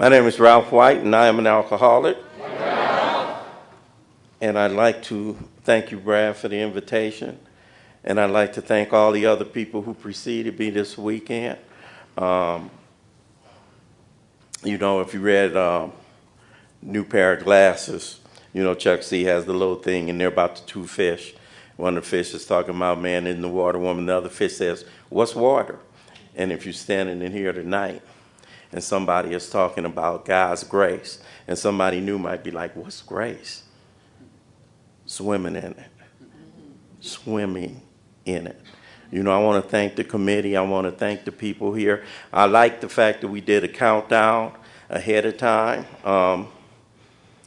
My name is Ralph White, and I am an alcoholic. And I'd like to thank you, Brad, for the invitation. And I'd like to thank all the other people who preceded me this weekend. If you read New Pair of Glasses, Chuck C has the little thing, and they're about the two fish. One of the fish is talking about man in the water, woman. The other fish says, "What's water?" And if you're standing in here tonight, and somebody is talking about God's grace, and somebody new might be like, "What's grace?" Swimming in it. Swimming in it. I want to thank the committee. I want to thank the people here. I like the fact that we did a countdown ahead of time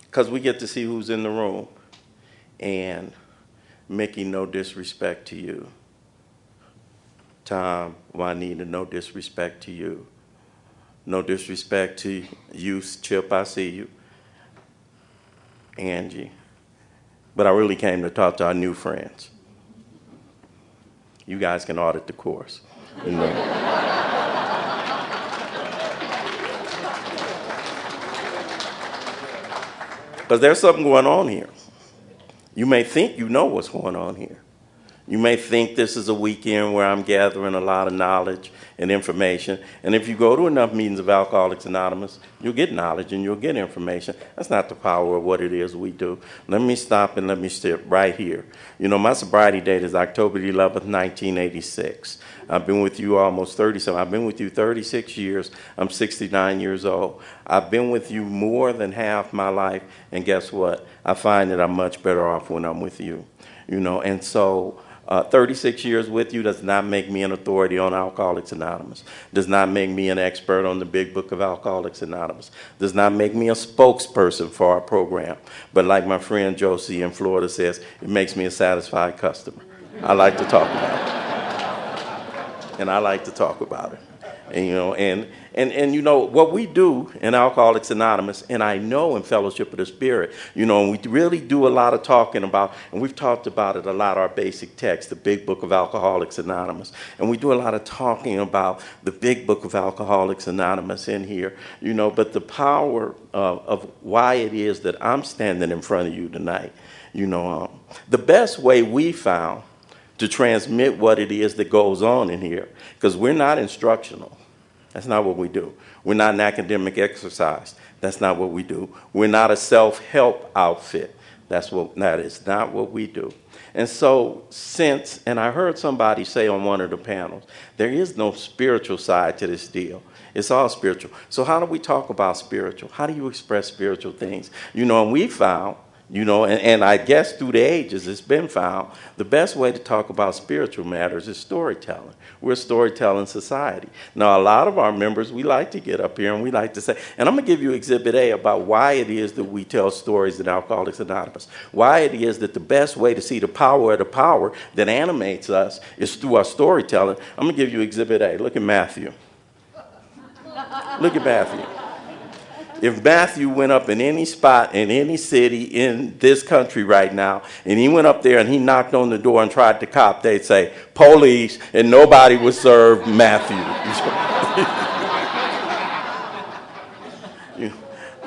because we get to see who's in the room. And Mickey, no disrespect to you. Tom, Juanita, no disrespect to you. No disrespect to you, Chip, I see you. Angie. But I really came to talk to our new friends. You guys can audit the course. Because there's something going on here. You may think you know what's going on here. You may think this is a weekend where I'm gathering a lot of knowledge and information. And if you go to enough meetings of Alcoholics Anonymous, you'll get knowledge and you'll get information. That's not the power of what it is we do. Let me stop and let me sit right here. My sobriety date is October 11th, 1986. I've been with you almost 37. I've been with you 36 years. I'm 69 years old. I've been with you more than half my life. And guess what? I find that I'm much better off when I'm with you. And so 36 years with you does not make me an authority on Alcoholics Anonymous, does not make me an expert on the Big Book of Alcoholics Anonymous, does not make me a spokesperson for our program. But like my friend Josie in Florida says, it makes me a satisfied customer. I like to talk about it. And I like to talk about it. And what we do in Alcoholics Anonymous, and I know in Fellowship of the Spirit, we really do a lot of talking about, and we've talked about it a lot, our basic text, the Big Book of Alcoholics Anonymous. And we do a lot of talking about the Big Book of Alcoholics Anonymous in here, but the power of why it is that I'm standing in front of you tonight, the best way we found to transmit what it is that goes on in here, because we're not instructional. That's not what we do. We're not an academic exercise. That's not what we do. We're not a self-help outfit. That is not what we do. And so and I heard somebody say on one of the panels, there is no spiritual side to this deal. It's all spiritual. So how do we talk about spiritual? How do you express spiritual things? And we found, and I guess through the ages it's been found, the best way to talk about spiritual matters is storytelling. We're a storytelling society. Now, a lot of our members, we like to get up here and we like to say, and I'm going to give you Exhibit A about why it is that we tell stories in Alcoholics Anonymous, why it is that the best way to see the power that animates us is through our storytelling. I'm going to give you Exhibit A. Look at Matthew. Look at Matthew. If Matthew went up in any spot in any city in this country right now, and he went up there and he knocked on the door and tried to cop, they'd say, "Police," and nobody would serve Matthew.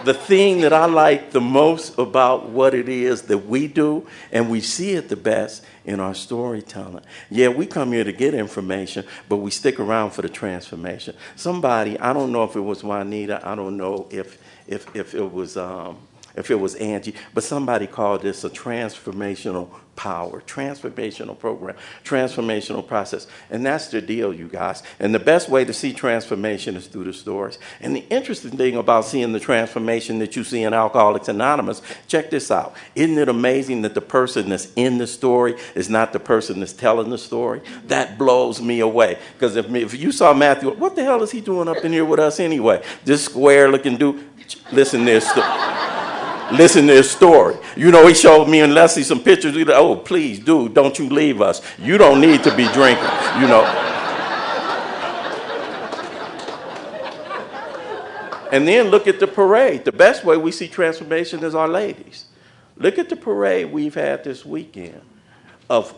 The thing that I like the most about what it is that we do, and we see it the best in our storytelling. Yeah, we come here to get information, but we stick around for the transformation. Somebody, I don't know if it was Juanita, I don't know if it was Angie, but somebody called this a transformational power, transformational program, transformational process. And that's the deal, you guys. And the best way to see transformation is through the stories. And the interesting thing about seeing the transformation that you see in Alcoholics Anonymous, check this out. Isn't it amazing that the person that's in the story is not the person that's telling the story? That blows me away. Because if you saw Matthew, what the hell is he doing up in here with us anyway? This square-looking dude. Listen to this story. He showed me and Leslie some pictures. He's like, "Oh, please, dude, don't you leave us. You don't need to be drinking, And then look at the parade. The best way we see transformation is our ladies. Look at the parade we've had this weekend of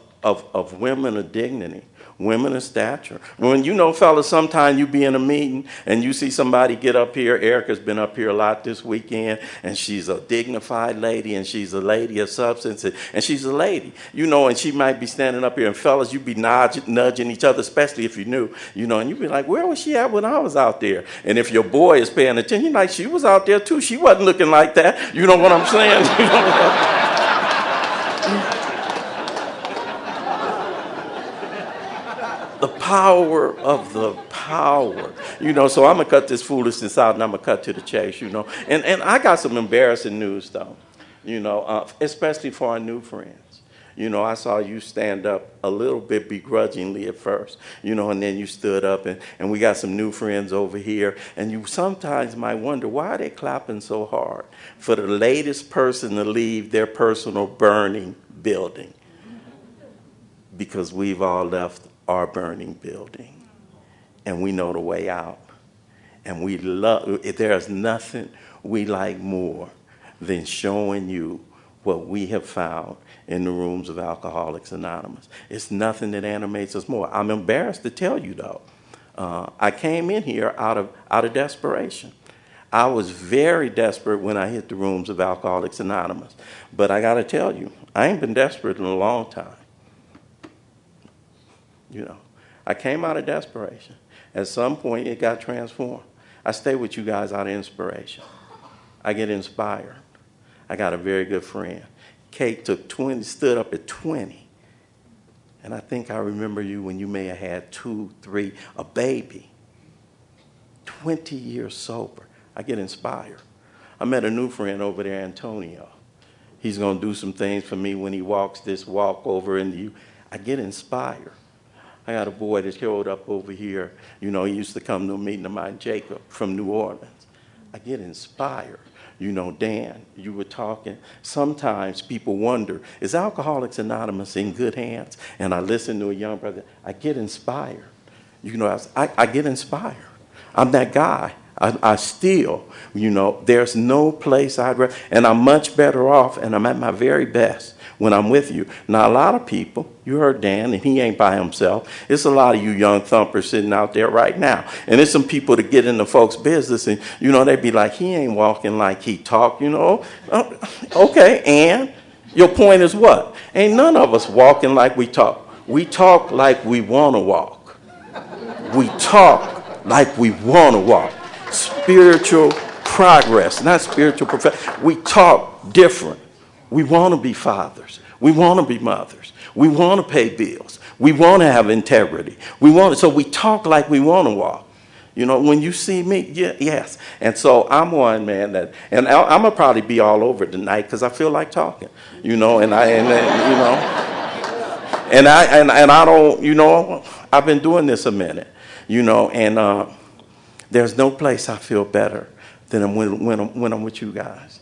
women of dignity. women of stature. When you know, fellas, sometimes you be in a meeting and you see somebody get up here. Erica's been up here a lot this weekend, and she's a dignified lady, and she's a lady of substance, and she's a lady, you know, and she might be standing up here, and fellas, you be nudging each other, especially if you knew, you know, and you be like, where was she at when I was out there? And if your boy is paying attention, you're like, she was out there too. She wasn't looking like that. You know what I'm saying? You know? The power of the power, you know. So I'm gonna cut this foolishness out, and I'm gonna cut to the chase, you know. And I got some embarrassing news though, you know, especially for our new friends. You know, I saw you stand up a little bit begrudgingly at first, you know, and then you stood up, and we got some new friends over here, and you sometimes might wonder why are they clapping so hard for the latest person to leave their personal burning building, because we've all left our burning building, and we know the way out, and we love. There's nothing we like more than showing you what we have found in the rooms of Alcoholics Anonymous. It's nothing that animates us more. I'm embarrassed to tell you though, I came in here out of desperation. I was very desperate when I hit the rooms of Alcoholics Anonymous, but I got to tell you, I ain't been desperate in a long time. You know, I came out of desperation. At some point, it got transformed. I stay with you guys out of inspiration. I get inspired. I got a very good friend. Kate stood up at 20. And I think I remember you when you may have had 2, 3, a baby. 20 years sober. I get inspired. I met a new friend over there, Antonio. He's going to do some things for me when he walks this walk over into you. I get inspired. I got a boy that showed up over here. You know, he used to come to a meeting of mine, Jacob, from New Orleans. I get inspired. You know, Dan, you were talking. Sometimes people wonder, is Alcoholics Anonymous in good hands? And I listen to a young brother. I get inspired. You know, I get inspired. I'm that guy. I still, you know, there's no place I'd rather, and I'm much better off, and I'm at my very best when I'm with you. Now, a lot of people, you heard Dan, and he ain't by himself. It's a lot of you young thumpers sitting out there right now. And there's some people that get into folks' business, and, you know, they be like, he ain't walking like he talk, you know. Okay, and your point is what? Ain't none of us walking like we talk. We talk like we want to walk. We talk like we want to walk. Spiritual progress, not spiritual perfection. We talk different. We want to be fathers. We want to be mothers. We want to pay bills. We want to have integrity. So we talk like we want to walk. You know, when you see me, yes. And so I'm one man and I'm gonna probably be all over tonight because I feel like talking. You know, and I don't. You know, I've been doing this a minute. You know, and there's no place I feel better than when I'm with you guys.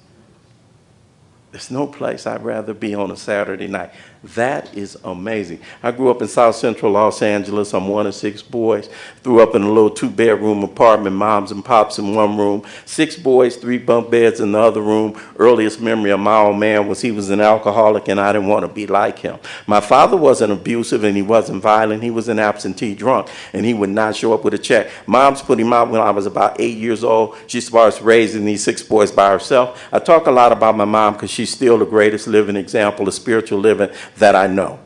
There's no place I'd rather be on a Saturday night. That is amazing. I grew up in South Central Los Angeles. I'm one of 6 boys. Grew up in a little 2-bedroom apartment, moms and pops in one room. 6 boys, 3 bunk beds in the other room. Earliest memory of my old man was he was an alcoholic and I didn't want to be like him. My father wasn't abusive and he wasn't violent. He was an absentee drunk and he would not show up with a check. Mom's put him out when I was about 8 years old. She starts raising these 6 boys by herself. I talk a lot about my mom because she's still the greatest living example of spiritual living that I know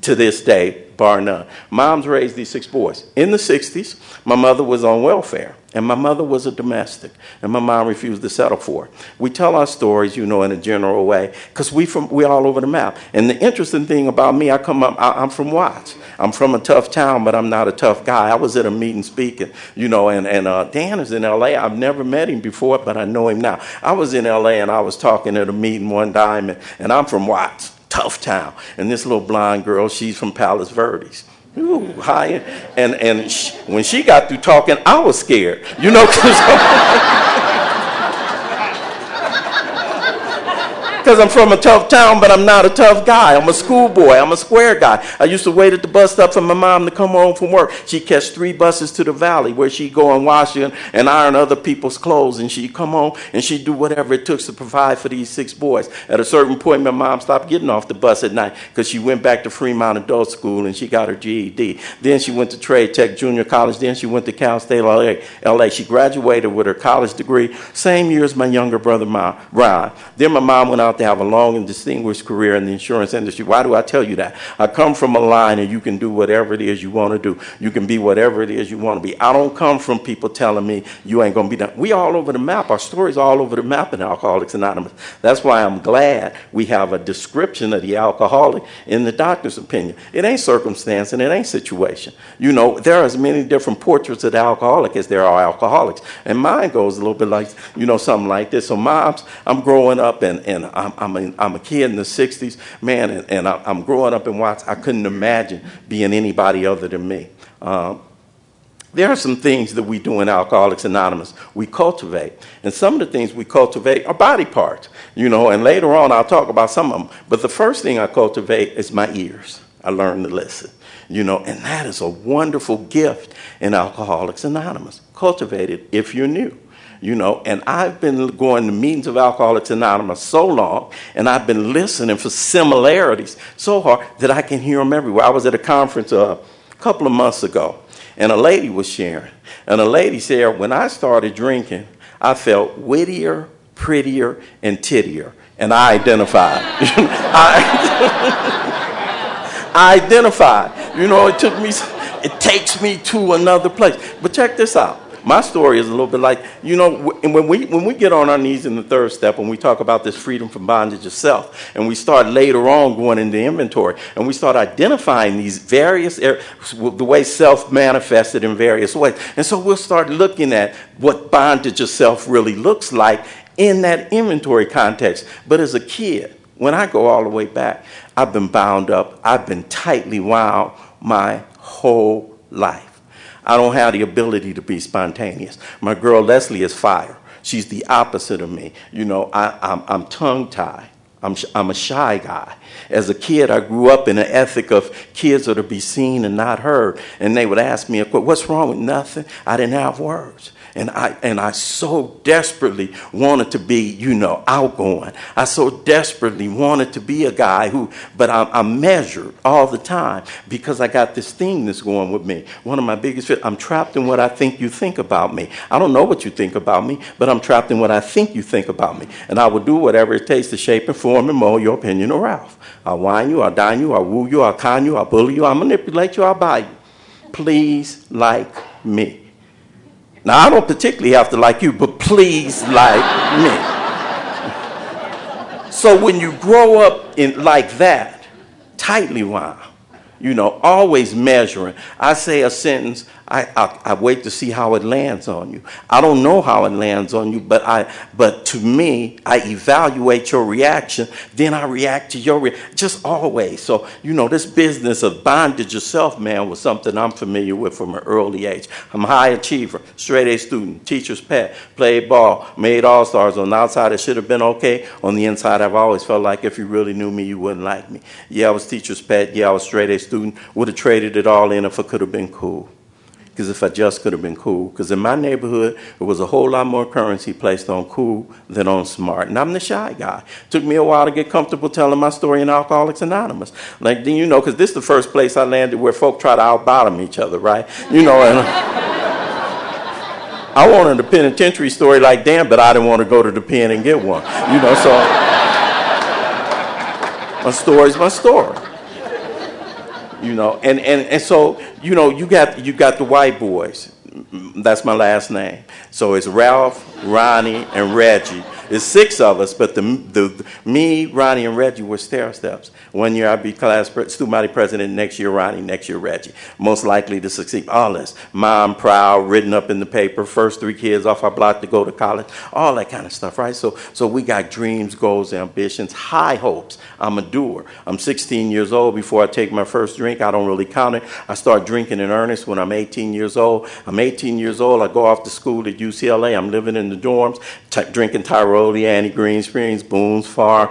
to this day, bar none. Mom's raised these 6 boys. In the 60s, my mother was on welfare, and my mother was a domestic, and my mom refused to settle for it. We tell our stories, you know, in a general way, because we're all over the map. And the interesting thing about me, I'm from Watts. I'm from a tough town, but I'm not a tough guy. I was at a meeting speaking, you know, and Dan is in L.A. I've never met him before, but I know him now. I was in L.A. and I was talking at a meeting one time, and I'm from Watts. Tough town. And this little blonde girl, she's from Palos Verdes. Ooh, high. And when she got through talking, I was scared. You know, because Because I'm from a tough town, but I'm not a tough guy. I'm a schoolboy. I'm a square guy. I used to wait at the bus stop for my mom to come home from work. She'd catch 3 buses to the valley where she'd go and wash and iron other people's clothes. And she'd come home and she'd do whatever it took to provide for these 6 boys. At a certain point, my mom stopped getting off the bus at night because she went back to Fremont Adult School and she got her GED. Then she went to Trade Tech Junior College. Then she went to Cal State LA. She graduated with her college degree, same year as my younger brother, Ron. Then my mom went out to have a long and distinguished career in the insurance industry. Why do I tell you that? I come from a line and you can do whatever it is you want to do. You can be whatever it is you want to be. I don't come from people telling me you ain't going to be done. We all over the map. Our story's all over the map in Alcoholics Anonymous. That's why I'm glad we have a description of the alcoholic in the doctor's opinion. It ain't circumstance and it ain't situation. You know, there are as many different portraits of the alcoholic as there are alcoholics. And mine goes a little bit like, you know, something like this. So moms, I'm growing up and I'm a kid in the 60s, man, and I'm growing up in Watts. I couldn't imagine being anybody other than me. There are some things that we do in Alcoholics Anonymous. We cultivate. And some of the things we cultivate are body parts, you know, and later on I'll talk about some of them. But the first thing I cultivate is my ears. I learn to listen, you know, and that is a wonderful gift in Alcoholics Anonymous. Cultivate it if you're new. You know, and I've been going to meetings of Alcoholics Anonymous so long, and I've been listening for similarities so hard that I can hear them everywhere. I was at a conference a couple of months ago, and a lady was sharing. And a lady said, when I started drinking, I felt wittier, prettier, and tittier. And I identified. I identified. You know, it takes me to another place. But check this out. My story is a little bit like, you know, when we get on our knees in the third step and we talk about this freedom from bondage of self, and we start later on going into inventory, and we start identifying these various areas, the way self manifested in various ways. And so we'll start looking at what bondage of self really looks like in that inventory context. But as a kid, when I go all the way back, I've been bound up, I've been tightly wound my whole life. I don't have the ability to be spontaneous. My girl Leslie is fire. She's the opposite of me. You know, I'm tongue-tied. I'm a shy guy. As a kid, I grew up in an ethic of kids are to be seen and not heard. And they would ask me, what's wrong with nothing? I didn't have words. And I so desperately wanted to be, you know, outgoing. I so desperately wanted to be a guy but I'm measured all the time because I got this thing that's going with me. One of my biggest fears, I'm trapped in what I think you think about me. I don't know what you think about me, but I'm trapped in what I think you think about me. And I will do whatever it takes to shape and form and mold your opinion or Ralph. I'll wine you, I'll dine you, I'll woo you, I'll con you, I'll bully you, I'll manipulate you, I'll buy you. Please like me. Now, I don't particularly have to like you, but please like me. So when you grow up like that, tightly wound, you know, always measuring. I say a sentence, I wait to see how it lands on you. I don't know how it lands on you, but to me, I evaluate your reaction, then I react to your reaction, just always. So, you know, this business of bondage yourself, man, was something I'm familiar with from an early age. I'm a high achiever, straight A student, teacher's pet, played ball, made all-stars. On the outside, it should have been okay. On the inside, I've always felt like if you really knew me, you wouldn't like me. Yeah, I was teacher's pet. Yeah, I was straight A student. Would have traded it all in if I could have been cool. Because if I just could have been cool. Because in my neighborhood, there was a whole lot more currency placed on cool than on smart. And I'm the shy guy. Took me a while to get comfortable telling my story in Alcoholics Anonymous. Like, you know, because this is the first place I landed where folk try to out-bottom each other, right? You know, and I wanted a penitentiary story like Dan, but I didn't want to go to the pen and get one. You know, so my story's my story. You know, and so, you know, you got the white boys. That's my last name. So it's Ralph, Ronnie, and Reggie. There's 6 of us, but me, Ronnie, and Reggie were stair steps. One year I'd be student body president, next year Ronnie, next year Reggie. Most likely to succeed. All this. Mom proud, written up in the paper, first 3 kids off our block to go to college, all that kind of stuff, right? So we got dreams, goals, ambitions, high hopes. I'm a doer. I'm 16 years old before I take my first drink. I don't really count it. I start drinking in earnest when I'm 18 years old. I'm 18 years old. I go off to school at UCLA. I'm living in the dorms, drinking Tyrell Rollie, Annie Greensprings, Boone's Farm,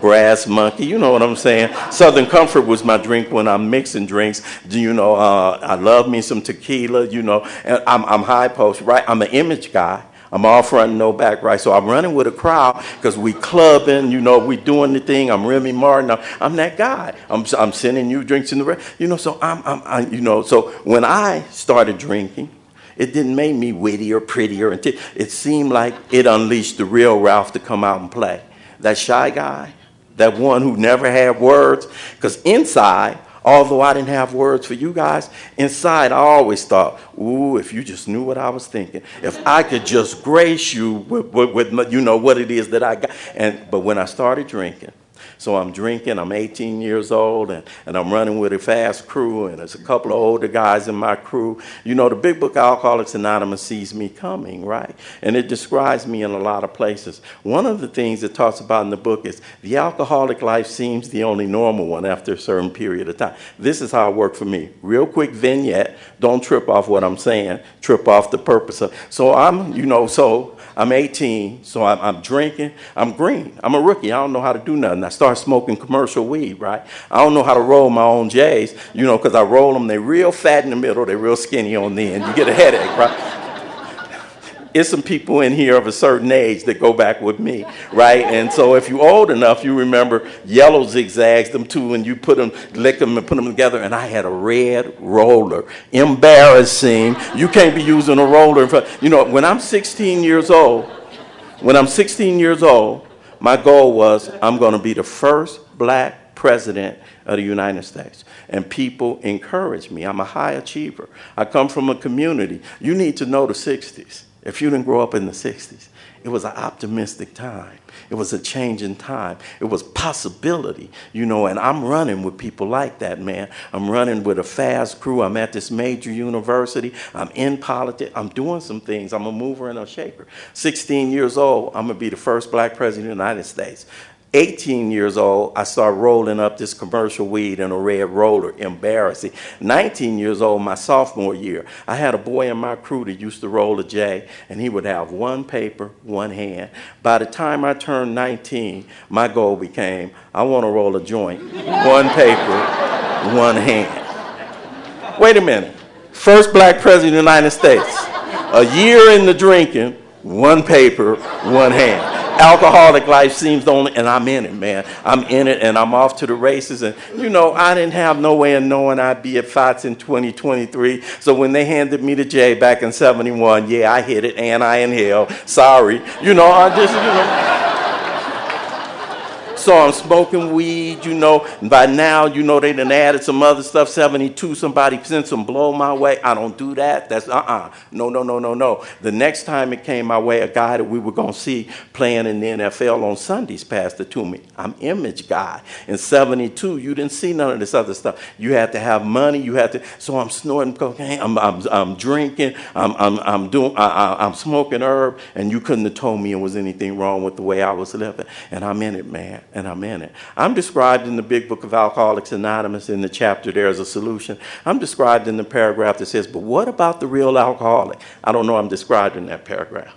Brass Monkey, you know what I'm saying? Southern Comfort was my drink when I'm mixing drinks. I love me some tequila, and I'm high post, right? I'm an image guy. I'm all front and no back, right? So I'm running with a crowd because we clubbing, we doing the thing. I'm Remy Martin. I'm that guy. I'm sending you drinks in the so when I started drinking, it didn't make me witty or prettier. It seemed like it unleashed the real Ralph to come out and play. That shy guy, that one who never had words, because inside, although I didn't have words for you guys, inside I always thought, ooh, if you just knew what I was thinking, if I could just grace you with what it is that I got. But when I started drinking, so I'm drinking, I'm 18 years old, and I'm running with a fast crew, and there's a couple of older guys in my crew. The Big Book of Alcoholics Anonymous sees me coming, right? And it describes me in a lot of places. One of the things it talks about in the book is the alcoholic life seems the only normal one after a certain period of time. This is how it worked for me. Real quick vignette, don't trip off what I'm saying, trip off the purpose of. So I'm 18, so I'm drinking. I'm green. I'm a rookie. I don't know how to do nothing. I start smoking commercial weed, right? I don't know how to roll my own J's, because I roll them. They're real fat in the middle. They're real skinny on the end. You get a headache, right? It's some people in here of a certain age that go back with me, right? And so if you're old enough, you remember yellow zigzags, them two, and you lick them and put them together. And I had a red roller. Embarrassing. You can't be using a roller in front. When I'm 16 years old, my goal was I'm going to be the first black president of the United States. And people encourage me. I'm a high achiever. I come from a community. You need to know the 60s. If you didn't grow up in the 60s, it was an optimistic time. It was a changing time. It was possibility, and I'm running with people like that, man. I'm running with a fast crew. I'm at this major university. I'm in politics. I'm doing some things. I'm a mover and a shaker. 16 years old, I'm going to be the first black president of the United States. 18 years old, I start rolling up this commercial weed in a red roller. Embarrassing. 19 years old, my sophomore year, I had a boy in my crew that used to roll a J, and he would have one paper, one hand. By the time I turned 19, my goal became, I want to roll a joint, one paper, one hand. Wait a minute. First black president of the United States. A year in the drinking, one paper, one hand. Alcoholic life seems the only, and I'm in it, man. I'm in it, and I'm off to the races. And, I didn't have no way of knowing I'd be at FOTS in 2023. So when they handed me the J back in 71, yeah, I hit it, and I inhaled. Sorry. I just. So I'm smoking weed, and by now, they done added some other stuff. 72, somebody sent some blow my way. I don't do that. That's No. The next time it came my way, a guy that we were going to see playing in the NFL on Sundays passed it to me. I'm image guy. In 72, you didn't see none of this other stuff. You had to have money. So I'm snorting cocaine. I'm drinking. I'm smoking herb, and you couldn't have told me it was anything wrong with the way I was living. And I'm in it, man. And I'm in it. I'm described in the Big Book of Alcoholics Anonymous in the chapter, There's a Solution. I'm described in the paragraph that says, but what about the real alcoholic? I don't know I'm described in that paragraph.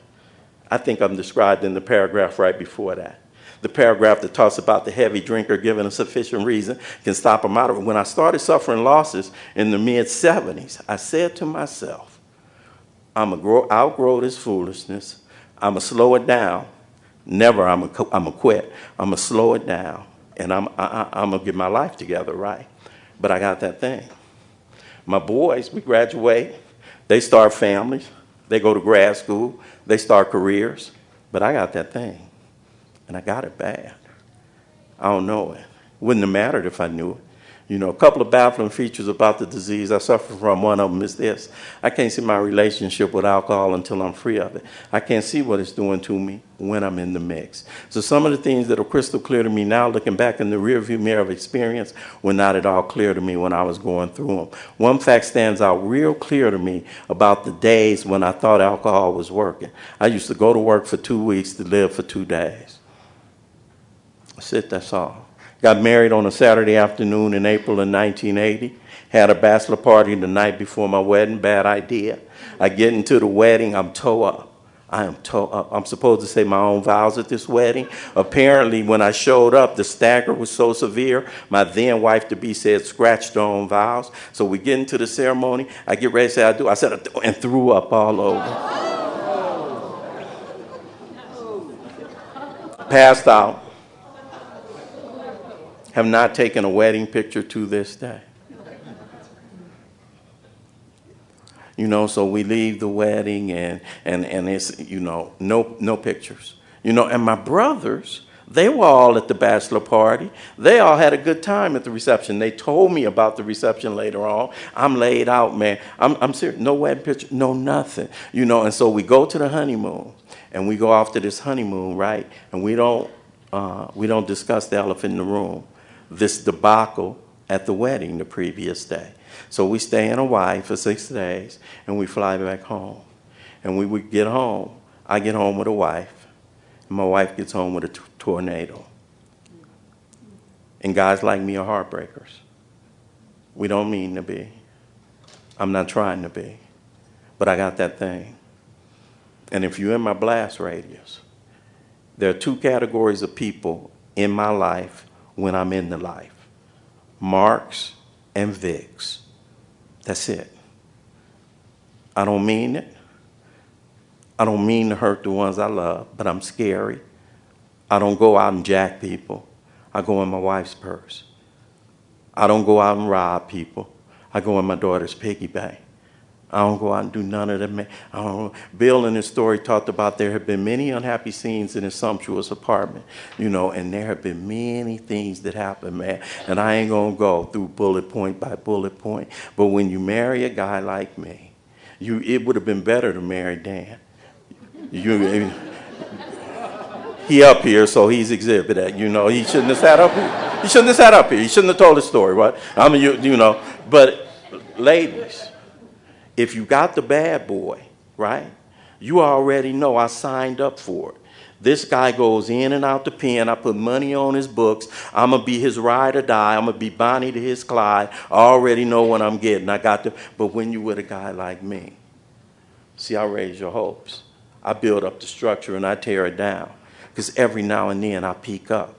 I think I'm described in the paragraph right before that. The paragraph that talks about the heavy drinker given a sufficient reason can stop him out of it. When I started suffering losses in the mid-70s, I said to myself, I'm going to outgrow this foolishness. I'm going to slow it down. Never I'm a quit. I'm going to slow it down, and I'm going to get my life together, right? But I got that thing. My boys, we graduate. They start families. They go to grad school. They start careers. But I got that thing, and I got it bad. I don't know it. Wouldn't have mattered if I knew it. A couple of baffling features about the disease I suffer from. One of them is this. I can't see my relationship with alcohol until I'm free of it. I can't see what it's doing to me when I'm in the mix. So some of the things that are crystal clear to me now, looking back in the rearview mirror of experience, were not at all clear to me when I was going through them. One fact stands out real clear to me about the days when I thought alcohol was working. I used to go to work for 2 weeks to live for 2 days. That's it, that's all. Got married on a Saturday afternoon in April of 1980. Had a bachelor party the night before my wedding. Bad idea. I get into the wedding. I'm toe up. I'm supposed to say my own vows at this wedding. Apparently, when I showed up, the stagger was so severe, my then wife-to-be said, scratch their own vows. So we get into the ceremony. I get ready to say I do. I said, and threw up all over. Passed out. Have not taken a wedding picture to this day. So we leave the wedding and it's, no pictures. And my brothers, they were all at the bachelor party. They all had a good time at the reception. They told me about the reception later on. I'm laid out, man. I'm serious. No wedding picture, no nothing. And so we go to the honeymoon and we go off to this honeymoon, right? And we don't discuss the elephant in the room, this debacle at the wedding the previous day. So we stay in Hawaii for 6 days, and we fly back home. And we would get home. I get home with a wife, and my wife gets home with a tornado. And guys like me are heartbreakers. We don't mean to be. I'm not trying to be. But I got that thing. And if you're in my blast radius, there are 2 categories of people in my life when I'm in the life. Marks and Vicks. That's it. I don't mean it. I don't mean to hurt the ones I love, but I'm scary. I don't go out and jack people. I go in my wife's purse. I don't go out and rob people. I go in my daughter's piggy bank. I don't go out and do none of that. Bill in his story talked about there have been many unhappy scenes in his sumptuous apartment, and there have been many things that happen, man. And I ain't going to go through bullet point by bullet point. But when you marry a guy like me, it would have been better to marry Dan. He up here, so he's exhibit that. He shouldn't have sat up here. He shouldn't have sat up here. He shouldn't have told his story, right? But ladies, if you got the bad boy, right, you already know I signed up for it. This guy goes in and out the pen. I put money on his books. I'm going to be his ride or die. I'm going to be Bonnie to his Clyde. I already know what I'm getting. But when you with a guy like me, see, I raise your hopes. I build up the structure and I tear it down. Because every now and then I peak up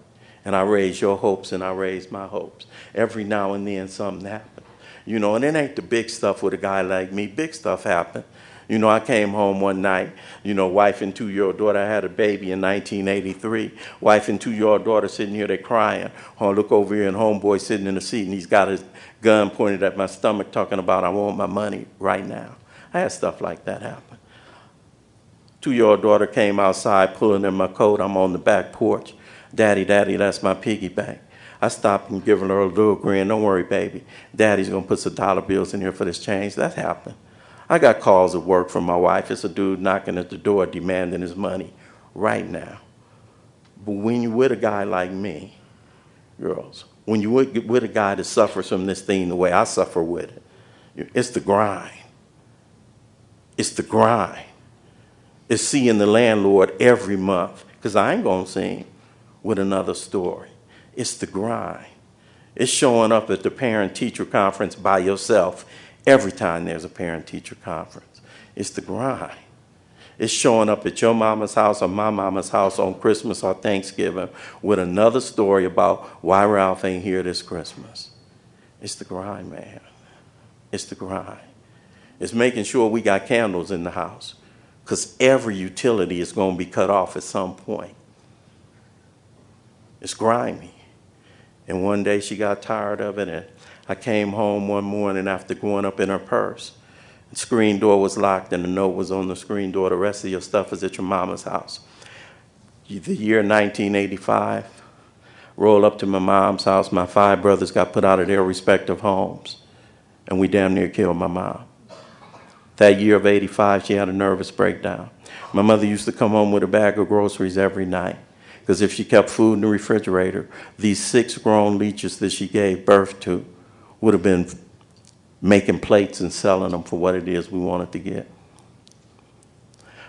and I raise your hopes and I raise my hopes. Every now and then something happens. And it ain't the big stuff with a guy like me. Big stuff happened. I came home one night, wife and 2-year-old daughter. I had a baby in 1983. Wife and 2-year-old daughter sitting here, they crying. Oh, look over here, and homeboy sitting in the seat, and he's got his gun pointed at my stomach talking about, I want my money right now. I had stuff like that happen. 2-year-old daughter came outside pulling in my coat. I'm on the back porch. Daddy, that's my piggy bank. I stopped and giving her a little grin. Don't worry, baby. Daddy's going to put some dollar bills in here for this change. That happened. I got calls at work from my wife. It's a dude knocking at the door demanding his money right now. But when you're with a guy like me, girls, when you're with a guy that suffers from this thing the way I suffer with it, it's the grind. It's the grind. It's seeing the landlord every month, because I ain't going to see him with another story. It's the grind. It's showing up at the parent-teacher conference by yourself every time there's a parent-teacher conference. It's the grind. It's showing up at your mama's house or my mama's house on Christmas or Thanksgiving with another story about why Ralph ain't here this Christmas. It's the grind, man. It's the grind. It's making sure we got candles in the house, because every utility is going to be cut off at some point. It's grimy. And one day she got tired of it, and I came home one morning after going up in her purse. The screen door was locked, and the note was on the screen door. The rest of your stuff is at your mama's house. The year 1985, roll up to my mom's house. My 5 brothers got put out of their respective homes, and we damn near killed my mom. That year of 85, she had a nervous breakdown. My mother used to come home with a bag of groceries every night, because if she kept food in the refrigerator, these 6 grown leeches that she gave birth to would have been making plates and selling them for what it is we wanted to get.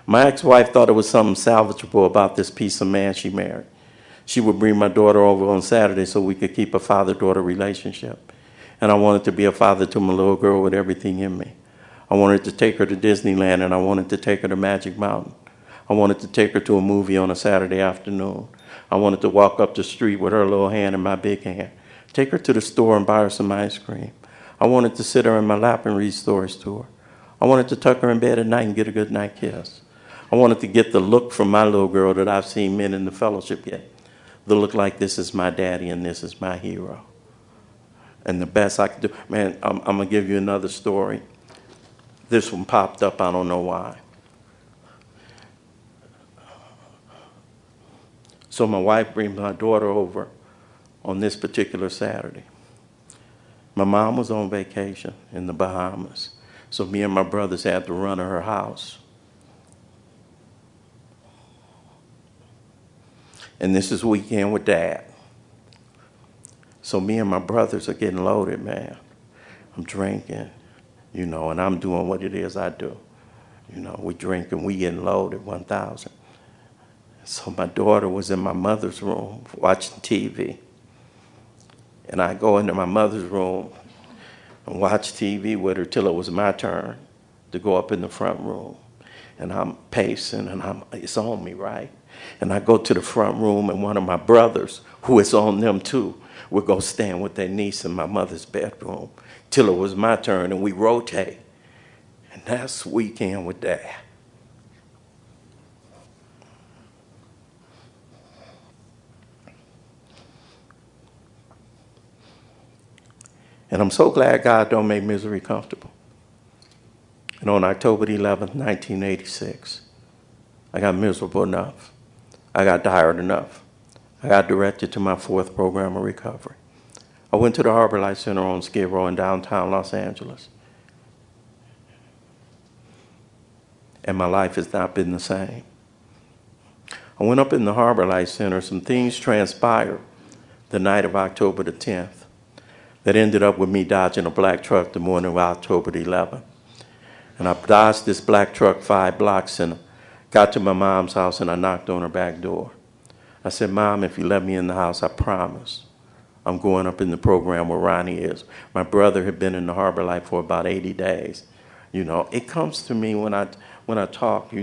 My ex-wife thought it was something salvageable about this piece of man she married. She would bring my daughter over on Saturday so we could keep a father-daughter relationship. And I wanted to be a father to my little girl with everything in me. I wanted to take her to Disneyland, and I wanted to take her to Magic Mountain. I wanted to take her to a movie on a Saturday afternoon. I wanted to walk up the street with her little hand in my big hand. Take her to the store and buy her some ice cream. I wanted to sit her in my lap and read stories to her. I wanted to tuck her in bed at night and get a good night kiss. I wanted to get the look from my little girl that I've seen men in the fellowship get. The look like, this is my daddy and this is my hero. And the best I could do, man, I'm going to give you another story. This one popped up, I don't know why. So my wife brings my daughter over on this particular Saturday. My mom was on vacation in the Bahamas, so me and my brothers had to run to her house. And this is weekend with Dad. So me and my brothers are getting loaded, man. I'm drinking, and I'm doing what it is I do. We drinking, we getting loaded, 1,000. So my daughter was in my mother's room watching TV. And I go into my mother's room and watch TV with her till it was my turn to go up in the front room. And I'm pacing, and it's on me, right? And I go to the front room, and one of my brothers, who is on them too, would go stand with their niece in my mother's bedroom till it was my turn, and we rotate. And that's weekend with Dad. And I'm so glad God don't make misery comfortable. And on October 11th, 1986, I got miserable enough. I got tired enough. I got directed to my 4th program of recovery. I went to the Harbor Life Center on Skid Row in downtown Los Angeles. And my life has not been the same. I went up in the Harbor Life Center. Some things transpired the night of October the 10th. That ended up with me dodging a black truck the morning of October the 11th. And I dodged this black truck 5 blocks and got to my mom's house, and I knocked on her back door. I said, Mom, if you let me in the house, I promise I'm going up in the program where Ronnie is. My brother had been in the Harbor Life for about 80 days. It comes to me when I talk, we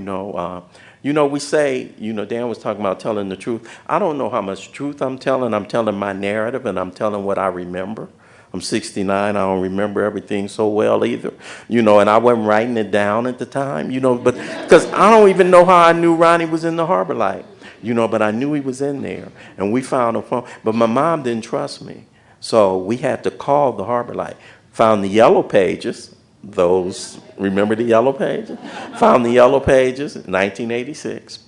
say, Dan was talking about telling the truth. I don't know how much truth I'm telling. I'm telling my narrative, and I'm telling what I remember. I'm 69. I don't remember everything so well either, and I wasn't writing it down at the time, but because I don't even know how I knew Ronnie was in the Harbor Light, but I knew he was in there, and we found a phone. But my mom didn't trust me, so we had to call the Harbor Light. Found the yellow pages. Those, remember the yellow pages? Found the yellow pages in 1986.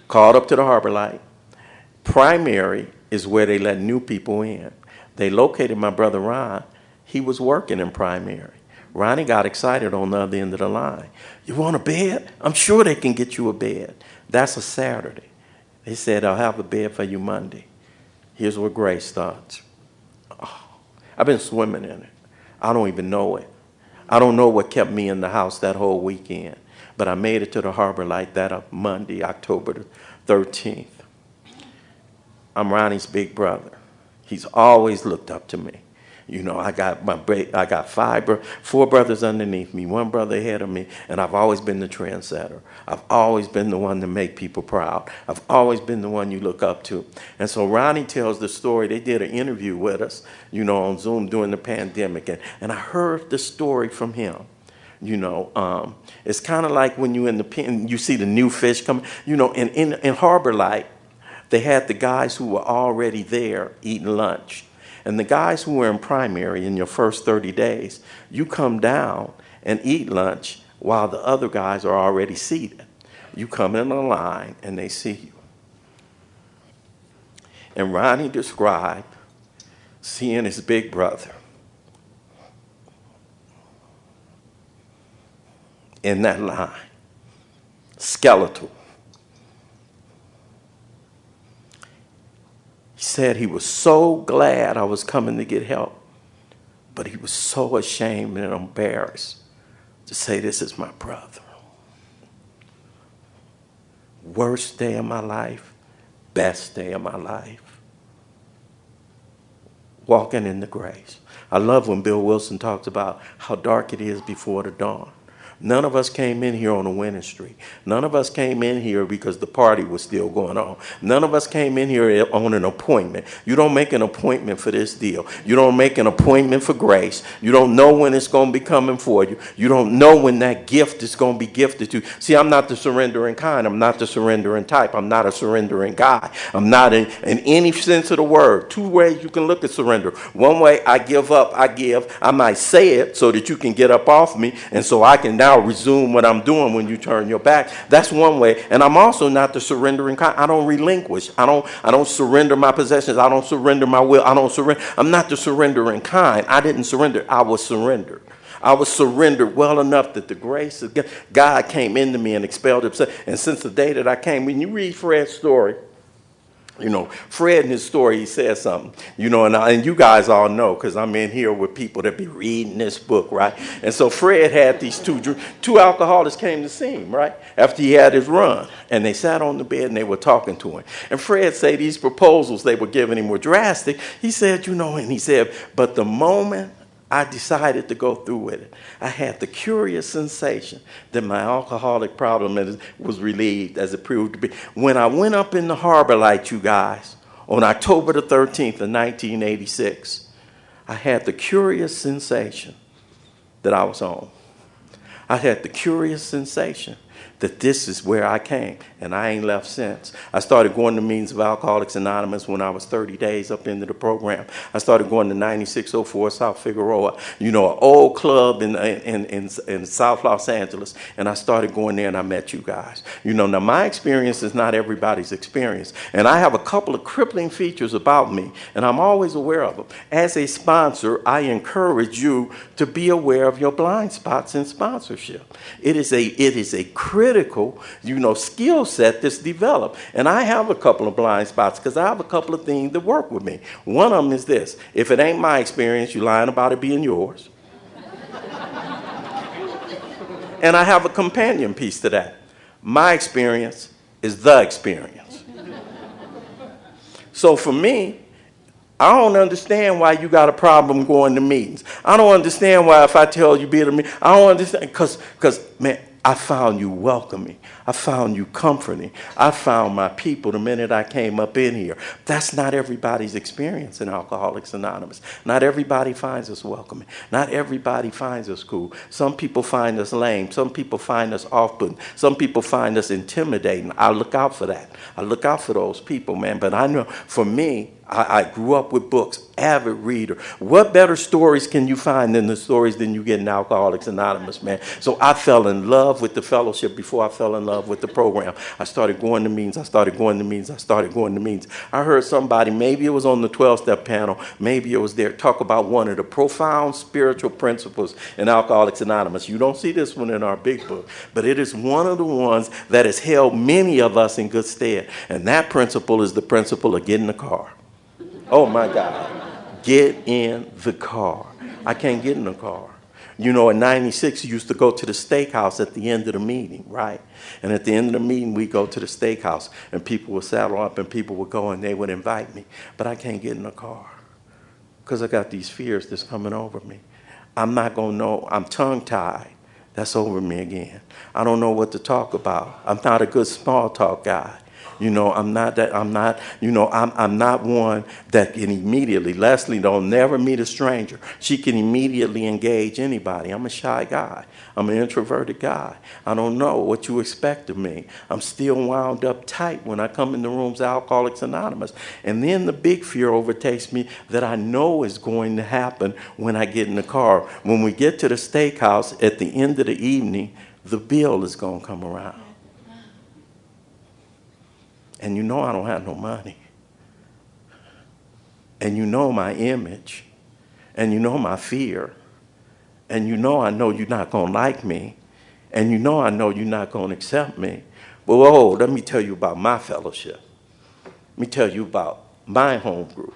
Called up to the Harbor Light. Primary is where they let new people in. They located my brother Ron. He was working in primary. Ronnie got excited on the other end of the line. You want a bed? I'm sure they can get you a bed. That's a Saturday. They said, I'll have a bed for you Monday. Here's where grace starts. Oh, I've been swimming in it. I don't even know it. I don't know what kept me in the house that whole weekend. But I made it to the Harbor Light that Monday, October the 13th. I'm Ronnie's big brother. He's always looked up to me. I got 4 brothers underneath me, 1 brother ahead of me, and I've always been the trendsetter. I've always been the one to make people proud. I've always been the one you look up to. And so Ronnie tells the story. They did an interview with us, on Zoom during the pandemic, and I heard the story from him. It's kind of like when you in the pen, you see the new fish come. In Harbor Light, they had the guys who were already there eating lunch. And the guys who were in primary in your first 30 days, you come down and eat lunch while the other guys are already seated. You come in a line and they see you. And Ronnie described seeing his big brother in that line, skeletal. He said he was so glad I was coming to get help, but he was so ashamed and embarrassed to say, this is my brother. Worst day of my life, best day of my life. Walking in the grace. I love when Bill Wilson talks about how dark it is before the dawn. None of us came in here on a winning streak. None of us came in here because the party was still going on. None of us came in here on an appointment. You don't make an appointment for this deal. You don't make an appointment for grace. You don't know when it's going to be coming for you. You don't know when that gift is going to be gifted to you. See, I'm not the surrendering kind. I'm not the surrendering type. I'm not a surrendering guy. I'm not in any sense of the word. Two ways you can look at surrender. One way, I give up, I give. I might say it so that you can get up off me, and so I can now resume what I'm doing when you turn your back. That's one way. And I'm also not the surrendering kind. I don't relinquish. I don't surrender my possessions. I don't surrender my will. I don't surrender. I'm not the surrendering kind. I didn't surrender. I was surrendered. I was surrendered well enough that the grace of God came into me and expelled himself. And since the day that I came, when you read Fred's story, Fred in his story, he says something, and you guys all know because I'm in here with people that be reading this book, right? And so Fred had these two alcoholics came to see him, right? After he had his run. And they sat on the bed and they were talking to him. And Fred said these proposals they were giving him were drastic. He said, and he said, but the moment I decided to go through with it, I had the curious sensation that my alcoholic problem was relieved, as it proved to be. When I went up in the Harbor Light, you guys, on October the 13th of 1986, I had the curious sensation that I was home. I had the curious sensation that this is where I came, and I ain't left since. I started going to meetings of Alcoholics Anonymous when I was 30 days up into the program. I started going to 9604 South Figueroa, an old club in South Los Angeles, and I started going there and I met you guys. Now my experience is not everybody's experience, and I have a couple of crippling features about me, and I'm always aware of them. As a sponsor, I encourage you to be aware of your blind spots in sponsorship. It is a critical, skill set that's developed. And I have a couple of blind spots because I have a couple of things that work with me. One of them is this: if it ain't my experience, you're lying about it being yours. And I have a companion piece to that. My experience is the experience. So for me, I don't understand why you got a problem going to meetings. I don't understand why if I tell you be at a meeting, I don't understand because man, I found you welcoming. I found you comforting. I found my people the minute I came up in here. That's not everybody's experience in Alcoholics Anonymous. Not everybody finds us welcoming. Not everybody finds us cool. Some people find us lame. Some people find us off-putting. Some people find us intimidating. I look out for that. I look out for those people, man. But I know for me, I grew up with books, avid reader. What better stories can you find than the stories than you get in Alcoholics Anonymous, man? So I fell in love with the fellowship before I fell in love with the program. I started going to meetings. I started going to meetings. I heard somebody, maybe it was on the 12-step panel, maybe it was there, talk about one of the profound spiritual principles in Alcoholics Anonymous. You don't see this one in our big book, but it is one of the ones that has held many of us in good stead. And that principle is the principle of get in the car. Oh, my God. Get in the car. I can't get in the car. In 96, you used to go to the steakhouse at the end of the meeting, right? And at the end of the meeting, we go to the steakhouse, and people would saddle up, and people would go, and they would invite me. But I can't get in the car because I got these fears that's coming over me. I'm not going to know. I'm tongue-tied. That's over me again. I don't know what to talk about. I'm not a good small talk guy. I'm not one that can immediately, Leslie don't never meet a stranger. She can immediately engage anybody. I'm a shy guy. I'm an introverted guy. I don't know what you expect of me. I'm still wound up tight when I come in the rooms of Alcoholics Anonymous. And then the big fear overtakes me that I know is going to happen when I get in the car. When we get to the steakhouse at the end of the evening, the bill is going to come around. And I don't have no money. And my image. And my fear. And I know you're not going to like me. And I know you're not going to accept me. But let me tell you about my fellowship. Let me tell you about my home group.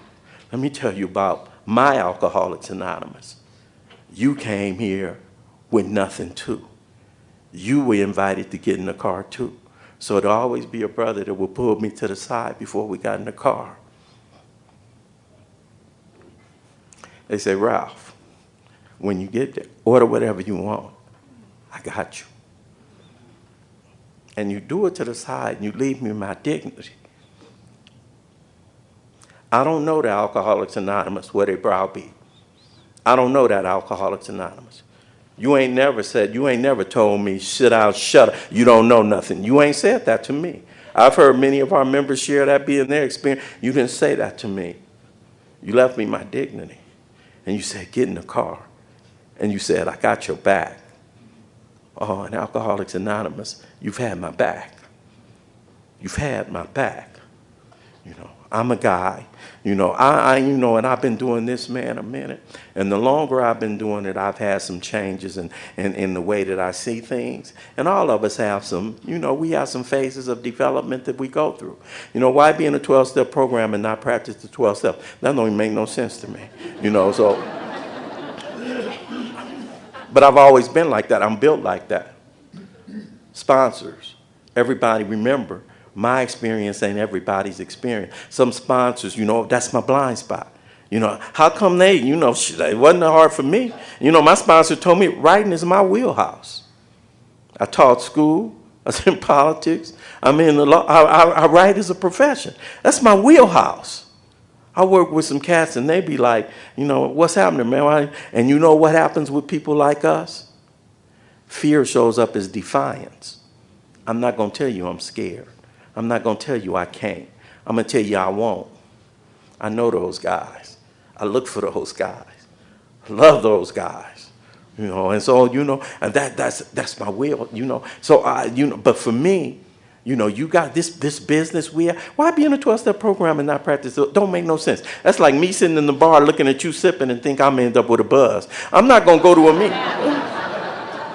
Let me tell you about my Alcoholics Anonymous. You came here with nothing too. You were invited to get in the car too. So there'll always be a brother that will pull me to the side before we got in the car. They say, Ralph, when you get there, order whatever you want. I got you. And you do it to the side and you leave me my dignity. I don't know the Alcoholics Anonymous where they browbeat. I don't know that Alcoholics Anonymous. You ain't never told me, sit down, shut up, you don't know nothing. You ain't said that to me. I've heard many of our members share that being their experience. You didn't say that to me. You left me my dignity. And you said, get in the car. And you said, I got your back. Oh, and Alcoholics Anonymous, you've had my back. You've had my back. You know, I'm a guy. You know, and I've been doing this, man, a minute. And the longer I've been doing it, I've had some changes in the way that I see things. And all of us have some, we have some phases of development that we go through. You know, why be in a 12-step program and not practice the 12 steps? That don't even make no sense to me. So. But I've always been like that. I'm built like that. Sponsors, everybody remember, my experience ain't everybody's experience. Some sponsors, that's my blind spot. How come they, it wasn't hard for me. My sponsor told me writing is my wheelhouse. I taught school. I was in politics. I'm in the law. I write as a profession. That's my wheelhouse. I work with some cats and they be like, what's happening, man? And you know what happens with people like us? Fear shows up as defiance. I'm not going to tell you I'm scared. I'm not going to tell you I can't. I'm going to tell you I won't. I know those guys. I look for those guys. I love those guys. And so, and that's my will, So, but for me, you got this business we have. Why be in a 12-step program and not practice? It don't make no sense. That's like me sitting in the bar looking at you sipping and think I'm going to end up with a buzz. I'm not going to go to a meeting.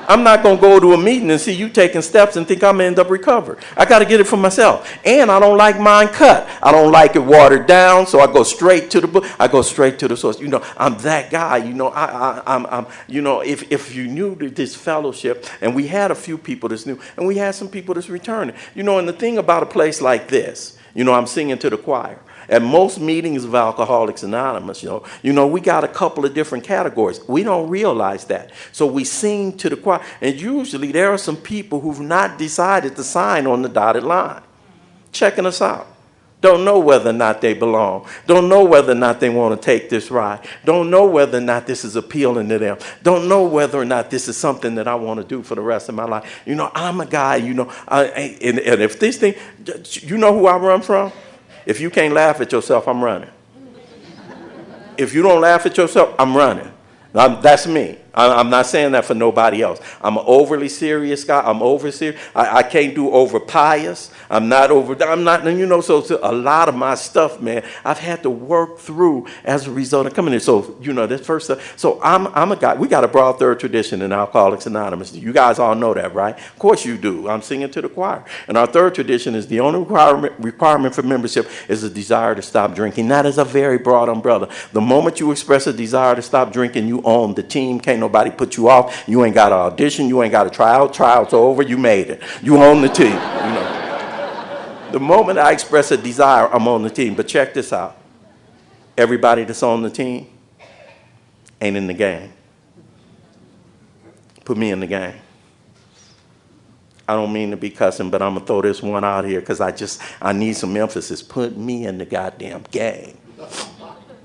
I'm not going to go to a meeting and see you taking steps and think I'm going to end up recovered. I got to get it for myself. And I don't like mine cut. I don't like it watered down, so I go straight to the book. I go straight to the source. I'm that guy. I'm if you knew this fellowship, and we had a few people that's new, and we had some people that's returning. And the thing about a place like this, I'm singing to the choir. At most meetings of Alcoholics Anonymous, we got a couple of different categories. We don't realize that. So we sing to the choir. And usually there are some people who've not decided to sign on the dotted line, checking us out. Don't know whether or not they belong. Don't know whether or not they want to take this ride. Don't know whether or not this is appealing to them. Don't know whether or not this is something that I want to do for the rest of my life. I'm a guy, and if this thing, who I run from? If you can't laugh at yourself, I'm running. If you don't laugh at yourself, I'm running. That's me. I'm not saying that for nobody else. I'm an overly serious guy. I'm over serious. I can't do over pious. So a lot of my stuff, man, I've had to work through as a result of coming in. So, this first stuff. So I'm a guy. We got a broad third tradition in Alcoholics Anonymous. You guys all know that, right? Of course you do. I'm singing to the choir. And our third tradition is the only requirement for membership is a desire to stop drinking. That is a very broad umbrella. The moment you express a desire to stop drinking, you own the team. Can't nobody put you off. You ain't got to audition. You ain't got to try out. Tryouts over. You made it. You own the team. The moment I express a desire, I'm on the team. But check this out. Everybody that's on the team ain't in the game. Put me in the game. I don't mean to be cussing, but I'm going to throw this one out here because I need some emphasis. Put me in the goddamn game.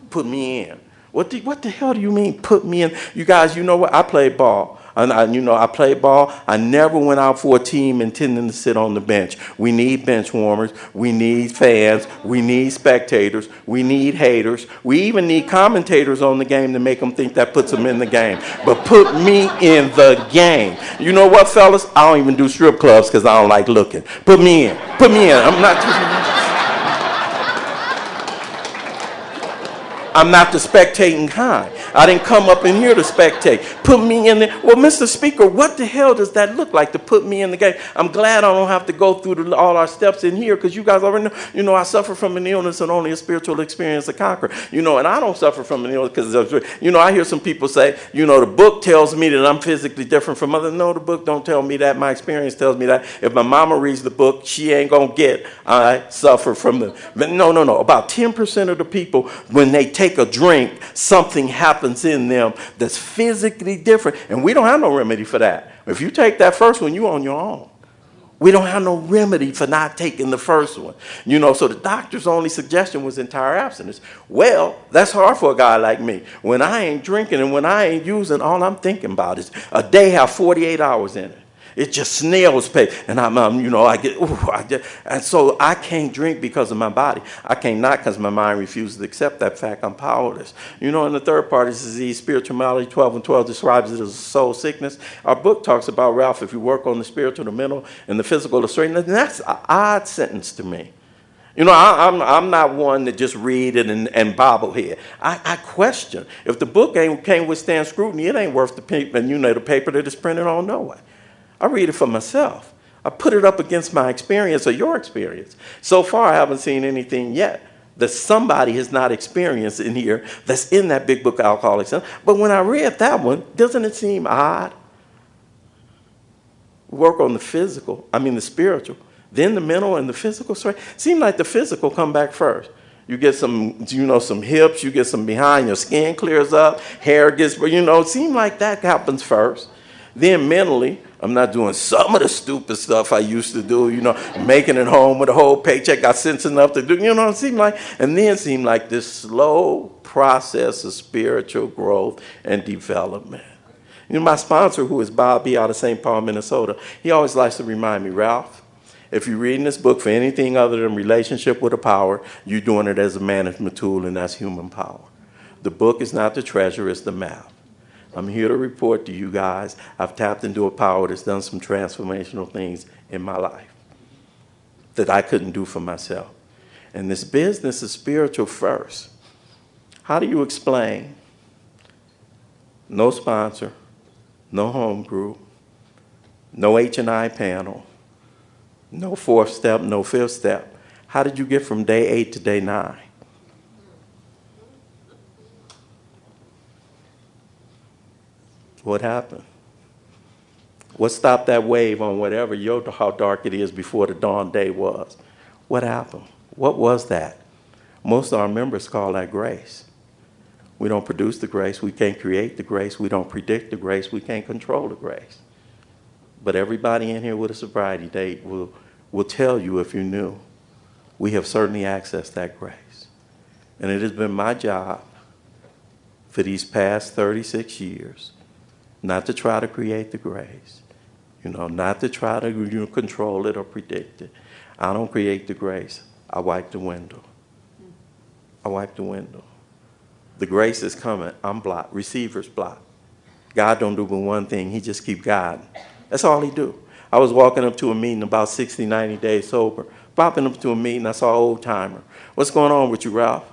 Put me in. What the hell do you mean, put me in? You guys, you know what? I played ball. I played ball. I never went out for a team intending to sit on the bench. We need bench warmers. We need fans. We need spectators. We need haters. We even need commentators on the game to make them think that puts them in the game. But put me in the game. You know what, fellas? I don't even do strip clubs because I don't like looking. Put me in. Put me in. I'm not the spectating kind. I didn't come up in here to spectate. Put me in there. Well, Mr. Speaker, what the hell does that look like to put me in the game? I'm glad I don't have to go through all our steps in here because you guys already know, I suffer from an illness and only a spiritual experience to conquer. And I don't suffer from an illness because, I hear some people say, the book tells me that I'm physically different from others. No, the book don't tell me that. My experience tells me that. If my mama reads the book, she ain't going to get I suffer from the... No. About 10% of the people, when they take a drink, something happens in them that's physically different. And we don't have no remedy for that. If you take that first one, you're on your own. We don't have no remedy for not taking the first one. So the doctor's only suggestion was entire abstinence. Well, that's hard for a guy like me. When I ain't drinking and when I ain't using, all I'm thinking about is a day have 48 hours in it. It's just snail's pace. And and so I can't drink because of my body. I can't not because my mind refuses to accept that fact. I'm powerless. In the third part of this disease, spiritual malady, 12 and 12 describes it as a soul sickness. Our book talks about, Ralph, if you work on the spiritual, the mental, and the physical, the straight, and that's an odd sentence to me. I'm not one that just read it and bobblehead. I question. If the book can't withstand scrutiny, it ain't worth the paper, the paper that it's printed on, no way. I read it for myself. I put it up against my experience or your experience. So far, I haven't seen anything yet that somebody has not experienced in here that's in that big book, Alcoholics. But when I read that one, doesn't it seem odd? Work on the spiritual, then the mental and the physical. Seem like the physical come back first. You get some hips, you get some behind, your skin clears up, hair gets, it seems like that happens first. Then mentally, I'm not doing some of the stupid stuff I used to do, making it home with a whole paycheck. Got sense enough to do, it seemed like. And then it seemed like this slow process of spiritual growth and development. My sponsor, who is Bob B. out of St. Paul, Minnesota, he always likes to remind me, Ralph, if you're reading this book for anything other than relationship with a power, you're doing it as a management tool, and that's human power. The book is not the treasure, it's the map. I'm here to report to you guys, I've tapped into a power that's done some transformational things in my life that I couldn't do for myself. And this business is spiritual first. How do you explain no sponsor, no home group, no H&I panel, no fourth step, no fifth step? How did you get from day 8 to day 9? What happened? What stopped that wave on whatever how dark it is before the dawn day was? What happened? What was that? Most of our members call that grace. We don't produce the grace. We can't create the grace. We don't predict the grace. We can't control the grace. But everybody in here with a sobriety date will tell you, if you knew, we have certainly accessed that grace. And it has been my job for these past 36 years not to try to create the grace, not to try to control it or predict it. I don't create the grace. I wipe the window. I wipe the window. The grace is coming. I'm blocked. Receiver's blocked. God don't do but one thing. He just keep guiding. That's all he do. I was walking up to a meeting about 60, 90 days sober. Popping up to a meeting, I saw an old timer. What's going on with you, Ralph?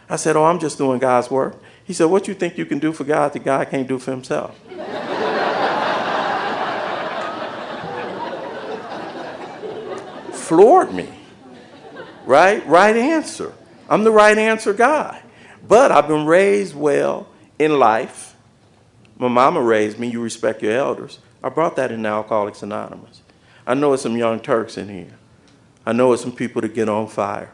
I said, I'm just doing God's work. He said, what you think you can do for God that God can't do for himself? Floored me. Right answer. I'm the right answer guy. But I've been raised well in life. My mama raised me, you respect your elders. I brought that in Alcoholics Anonymous. I know it's some young Turks in here. I know it's some people that get on fire.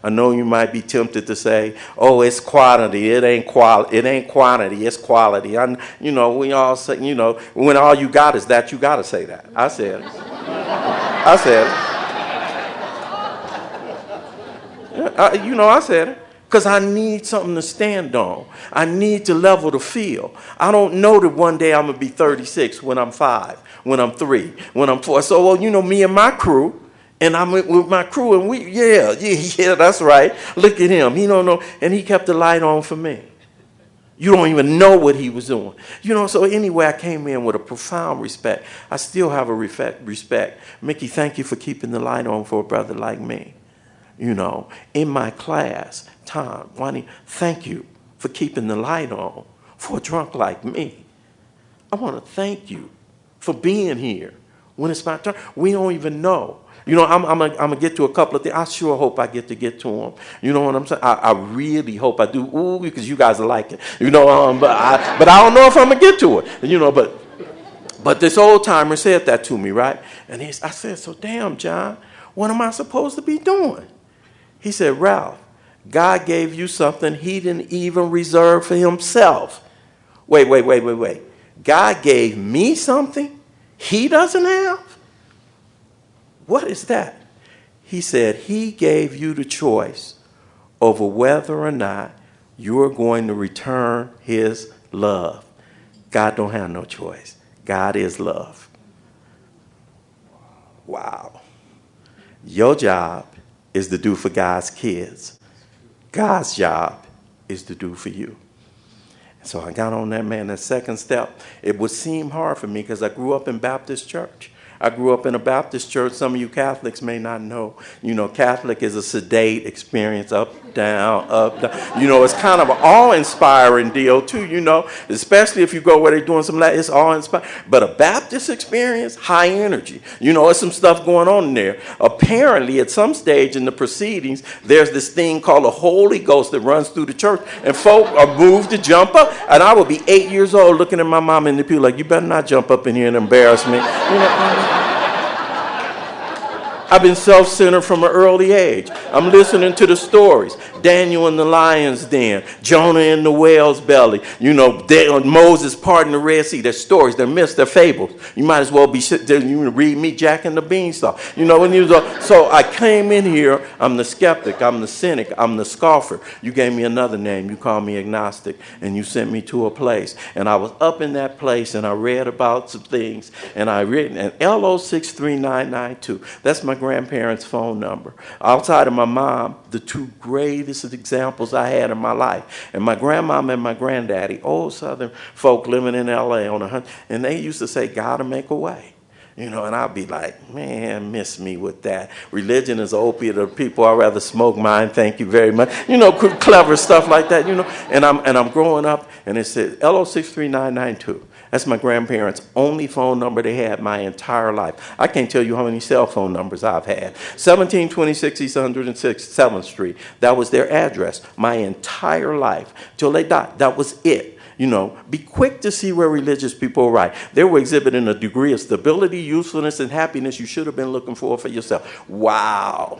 I know you might be tempted to say, oh, it's quantity. It ain't quantity. It's quality. We all say, when all you got is that, you got to say that. I said it. I said it. Because I need something to stand on. I need to level the field. I don't know that one day I'm going to be 36 when I'm 5, when I'm 3, when I'm 4. So, me and my crew, and I'm with my crew, and yeah, that's right. Look at him. He don't know. And he kept the light on for me. You don't even know what he was doing. So anyway, I came in with a profound respect. I still have a respect. Mickey, thank you for keeping the light on for a brother like me. In my class, Tom, Wani, thank you for keeping the light on for a drunk like me. I want to thank you for being here when it's my turn. We don't even know. I'm going to get to a couple of things. I sure hope I get to them. You know what I'm saying? I really hope I do. Ooh, because you guys are like it. But I don't know if I'm going to get to it. But this old timer said that to me, right? And I said, so damn, John, what am I supposed to be doing? He said, Ralph, God gave you something he didn't even reserve for himself. Wait. God gave me something He doesn't have? What is that? He said he gave you the choice over whether or not you're going to return his love. God don't have no choice. God is love. Wow. Your job is to do for God's kids. God's job is to do for you. So I got on that, man, that second step. It would seem hard for me because I grew up in Baptist church. I grew up in a Baptist church. Some of you Catholics may not know. Catholic is a sedate experience, up, down, up, down. It's kind of an awe-inspiring deal, too, especially if you go where they're doing some Latin. It's awe-inspiring. But a Baptist experience, high energy. There's some stuff going on in there. Apparently, at some stage in the proceedings, there's this thing called the Holy Ghost that runs through the church, and folk are moved to jump up. And I would be 8 years old looking at my mom in the pew like, you better not jump up in here and embarrass me. I've been self-centered from an early age. I'm listening to the stories. Daniel in the lion's den. Jonah in the whale's belly. Moses parting the Red Sea. They're stories. They're myths. They're fables. You might as well read me Jack and the Beanstalk. So I came in here. I'm the skeptic. I'm the cynic. I'm the scoffer. You gave me another name. You called me agnostic. And you sent me to a place. And I was up in that place and I read about some things. And I read, and LO63992. That's my grandparents' phone number. Outside of my mom, the two greatest examples I had in my life. And my grandmom and my granddaddy, old Southern folk living in L.A. and they used to say, God will make a way. And I'd be like, man, miss me with that. Religion is an opiate of people. I'd rather smoke mine. Thank you very much. Clever stuff like that, And I'm growing up, and it says LO63992. That's my grandparents' only phone number they had my entire life. I can't tell you how many cell phone numbers I've had. 1726 East 107th Street. That was their address my entire life till they died. That was it. Be quick to see where religious people are right. They were exhibiting a degree of stability, usefulness, and happiness you should have been looking for yourself. Wow.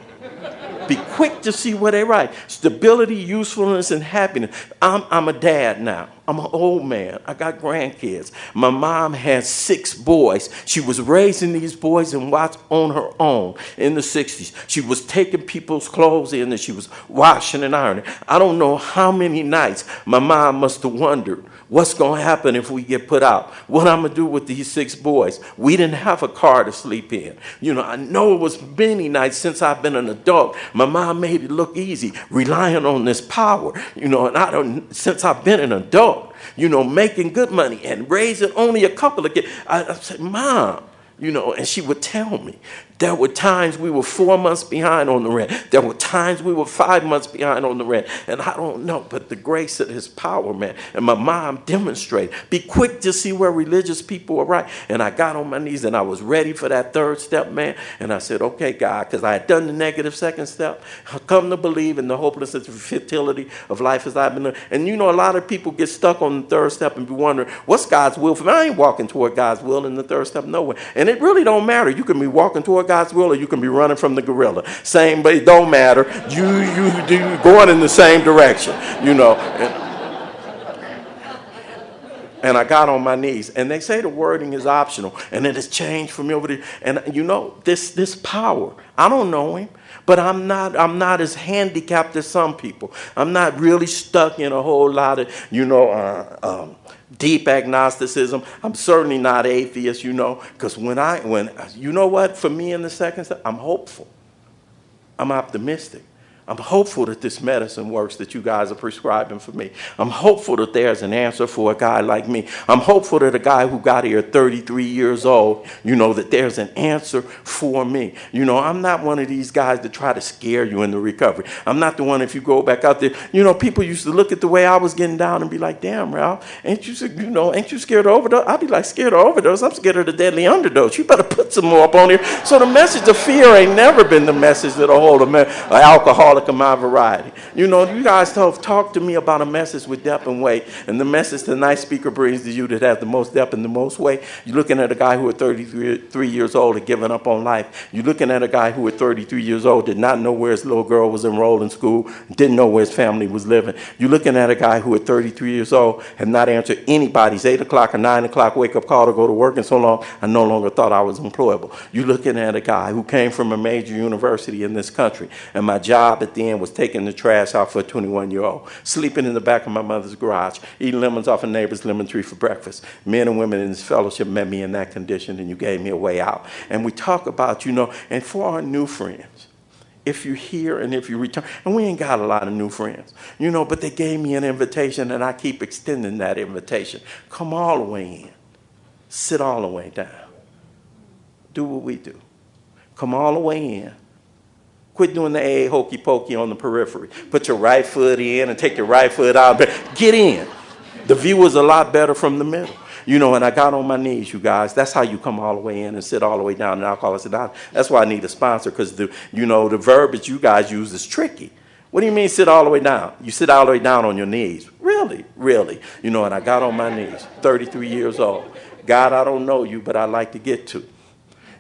Be quick to see where they're right. Stability, usefulness, and happiness. I'm a dad now. I'm an old man. I got grandkids. My mom had 6 boys. She was raising these boys and watched on her own in the 60s. She was taking people's clothes in and she was washing and ironing. I don't know how many nights my mom must have wondered, what's going to happen if we get put out? What I'm going to do with these 6 boys? We didn't have a car to sleep in. I know it was many nights since I've been an adult. My mom made it look easy, relying on this power. And since I've been an adult, making good money and raising only a couple of kids. I said, Mom, and she would tell me, there were times we were 4 months behind on the rent. There were times we were 5 months behind on the rent. And I don't know, but the grace of his power, man. And my mom demonstrated. Be quick to see where religious people are right. And I got on my knees and I was ready for that third step, man. And I said, okay, God, because I had done the negative second step. I come to believe in the hopelessness and futility of life as I've been living. And a lot of people get stuck on the third step and be wondering, what's God's will for me? I ain't walking toward God's will in the third step nowhere. And it really don't matter. You can be walking toward God's will or you can be running from the gorilla. Same, but it don't matter. You going in the same direction, And I got on my knees. And they say the wording is optional. And it has changed for me over the. And this power, I don't know him. But I'm not as handicapped as some people. I'm not really stuck in a whole lot of, deep agnosticism. I'm certainly not atheist, because for me in the second step, I'm hopeful. I'm optimistic. I'm hopeful that this medicine works that you guys are prescribing for me. I'm hopeful that there's an answer for a guy like me. I'm hopeful that a guy who got here at 33 years old, that there's an answer for me. I'm not one of these guys that try to scare you into recovery. I'm not the one, if you go back out there, people used to look at the way I was getting down and be like, damn, Ralph, ain't you scared of overdose? I'd be like, scared of overdose? I'm scared of the deadly underdose. You better put some more up on here. So the message of fear ain't never been the message that'll hold alcohol alcoholic of my variety. You know, you guys talk to me about a message with depth and weight, and the message tonight's speaker brings to you that has the most depth and the most weight. You're looking at a guy who at 33 years old had given up on life. You're looking at a guy who at 33 years old did not know where his little girl was enrolled in school, didn't know where his family was living. You're looking at a guy who at 33 years old had not answered anybody's 8 o'clock or 9 o'clock wake-up call to go to work, and so long I no longer thought I was employable. You're looking at a guy who came from a major university in this country, and my job at the end was taking the trash out for a 21-year-old, sleeping in the back of my mother's garage, eating lemons off a neighbor's lemon tree for breakfast. Men and women in this fellowship met me in that condition, and you gave me a way out. And we talk about, and for our new friends, if you're here and if you return, and we ain't got a lot of new friends, but they gave me an invitation, and I keep extending that invitation. Come all the way in. Sit all the way down. Do what we do. Come all the way in. Quit doing the A hokey pokey on the periphery. Put your right foot in and take your right foot out. Get in. The view is a lot better from the middle. And I got on my knees, you guys. That's how you come all the way in and sit all the way down in Alcoholics Anonymous. That's why I need a sponsor, because the verbiage you guys use is tricky. What do you mean sit all the way down? You sit all the way down on your knees. Really? Really? And I got on my knees, 33 years old. God, I don't know you, but I'd like to get to.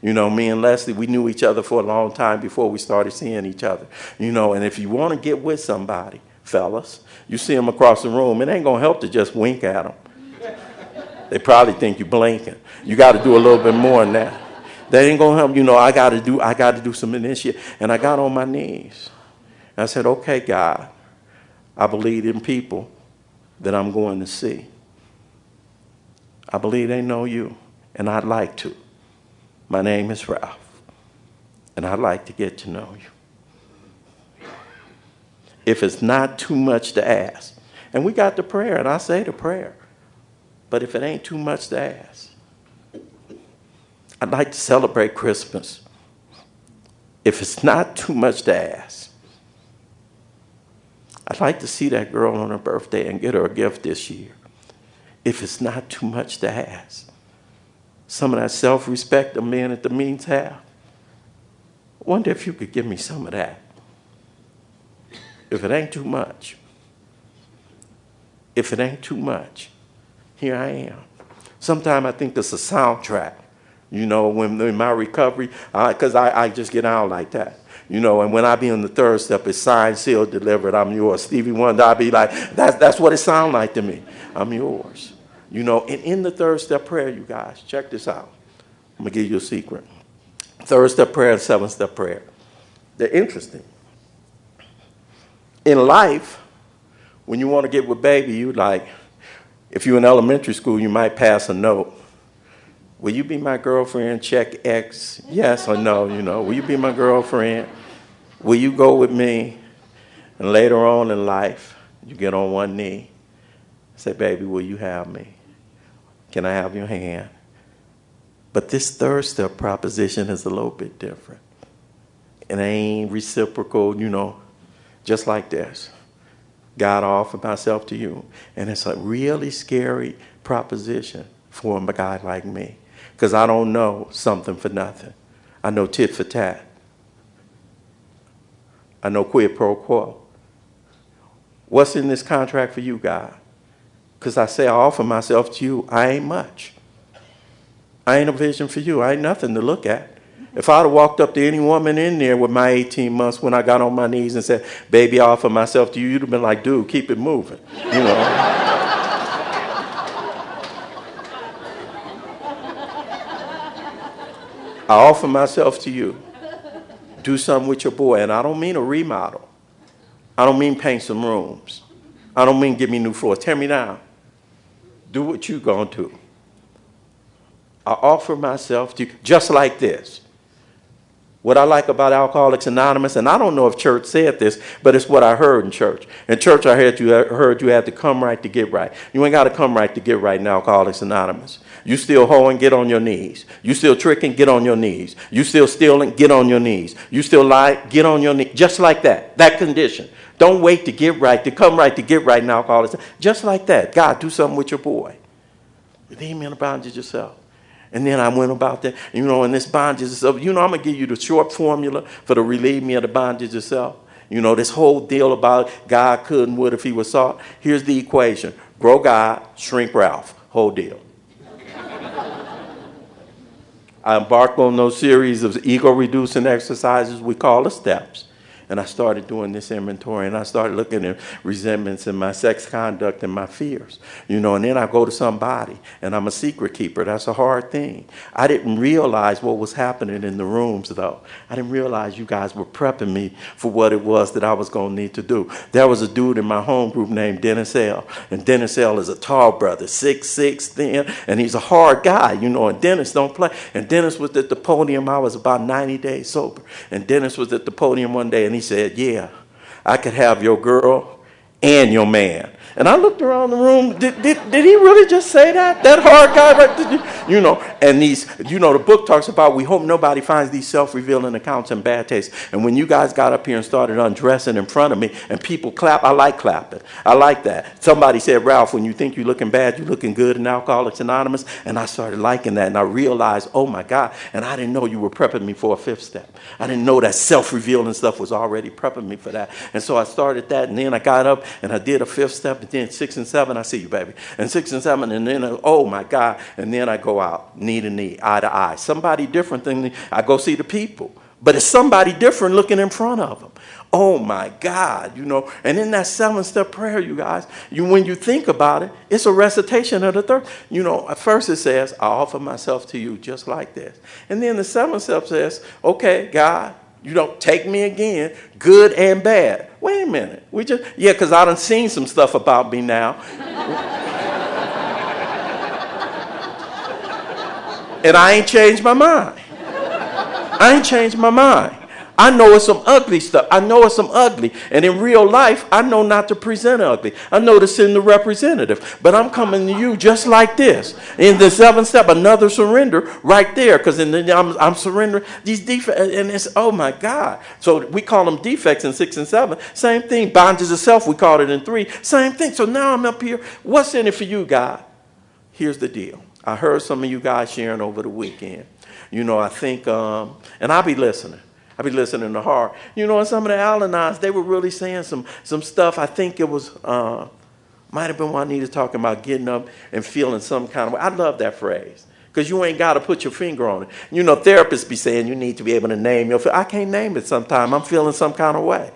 Me and Leslie, we knew each other for a long time before we started seeing each other. And if you want to get with somebody, fellas, you see them across the room, it ain't going to help to just wink at them. They probably think you're blinking. You got to do a little bit more than that. That ain't going to help. I got to do some initiate. And I got on my knees. And I said, okay, God, I believe in people that I'm going to see. I believe they know you, and I'd like to. My name is Ralph, and I'd like to get to know you. If it's not too much to ask, and we got the prayer, and I say the prayer, but if it ain't too much to ask, I'd like to celebrate Christmas. If it's not too much to ask, I'd like to see that girl on her birthday and get her a gift this year. If it's not too much to ask, some of that self-respect the men at the meetings have, I wonder if you could give me some of that. If it ain't too much, here I am. Sometimes I think this is a soundtrack, when in my recovery, because I just get out like that. And when I be in the third step, it's signed, sealed, delivered, I'm yours. Stevie Wonder, I be like, that's what it sounds like to me. I'm yours. And in the third step prayer, you guys, check this out. I'm going to give you a secret. Third step prayer and seventh step prayer. They're interesting. In life, when you want to get with baby, if you're in elementary school, you might pass a note. Will you be my girlfriend? Check X, yes or no, Will you be my girlfriend? Will you go with me? And later on in life, you get on one knee. Say, baby, will you have me? Can I have your hand? But this third step proposition is a little bit different. It ain't reciprocal, just like this. God, I offer myself to you. And it's a really scary proposition for a guy like me, because I don't know something for nothing. I know tit for tat. I know quid pro quo. What's in this contract for you, God? Because I say I offer myself to you, I ain't much. I ain't a vision for you. I ain't nothing to look at. If I'd have walked up to any woman in there with my 18 months when I got on my knees and said, baby, I offer myself to you, you'd have been like, dude, keep it moving. I offer myself to you. Do something with your boy. And I don't mean a remodel. I don't mean paint some rooms. I don't mean give me new floors. Tear me down. Do what you gonna do. I offer myself to you just like this. What I like about Alcoholics Anonymous, and I don't know if church said this, but it's what I heard in church. In church, I heard you had to come right to get right. You ain't got to come right to get right in Alcoholics Anonymous. You still hoeing, get on your knees. You still tricking, get on your knees. You still stealing, get on your knees. You still lie, get on your knees. Just like that, that condition. Don't wait to get right, to come right to get right in Alcoholics. Just like that. God, do something with your boy. Redeem me in the bondage of yourself. And then I went about that, in this bondage of self. I'm going to give you the short formula for the relieve me of the bondage of self. You know, this whole deal about God could and would if he was sought. Here's the equation. Grow God, shrink Ralph. Whole deal. I embarked on those series of ego-reducing exercises we call the steps. And I started doing this inventory, and I started looking at resentments in my sex conduct and my fears. You know, and then I go to somebody, and I'm a secret keeper. That's a hard thing. I didn't realize what was happening in the rooms, though. I didn't realize you guys were prepping me for what it was that I was going to need to do. There was a dude in my home group named Dennis L. And Dennis L. is a tall brother, 6'6", thin, and he's a hard guy, you know, and Dennis don't play. And Dennis was at the podium. I was about 90 days sober. And Dennis was at the podium one day, and he said, yeah, I could have your girl and your man. And I looked around the room. Did he really just say that? That hard guy right there? You know, and these, you know, the book talks about we hope nobody finds these self-revealing accounts in bad taste. And when you guys got up here and started undressing in front of me and people clap, I like clapping. I like that. Somebody said, Ralph, when you think you're looking bad, you're looking good in Alcoholics Anonymous. And I started liking that. And I realized, oh my God, and I didn't know you were prepping me for a fifth step. I didn't know that self-revealing stuff was already prepping me for that. And so I started that, and then I got up and I did a fifth step. And then 6 and 7, I see you, baby. And 6 and 7, and then, oh my God. And then I go out, knee to knee, eye to eye. Somebody different than me. I go see the people. But it's somebody different looking in front of them. Oh my God, you know. And in that 7-step prayer, you guys, when you think about it, it's a recitation of the third. You know, at first it says, I offer myself to you just like this. And then the 7th step says, okay, God, you don't take me again, good and bad. Wait a minute. Because I done seen some stuff about me now. And I ain't changed my mind. I know it's some ugly stuff. I know it's some ugly. And in real life, I know not to present ugly. I know to send the representative. But I'm coming to you just like this. In the 7th step, another surrender right there. Because I'm surrendering these defects. And it's, oh my God. So we call them defects in 6 and 7. Same thing. Bondage of self, we called it in 3. Same thing. So now I'm up here. What's in it for you, God? Here's the deal. I heard some of you guys sharing over the weekend. You know, I think, and I'll be listening. I'll be listening to heart. You know, and some of the Al-Anons, they were really saying some stuff. I think it was, might have been Juanita talking about getting up and feeling some kind of way. I love that phrase because you ain't got to put your finger on it. You know, therapists be saying you need to be able to name your I can't name it sometimes. I'm feeling some kind of way.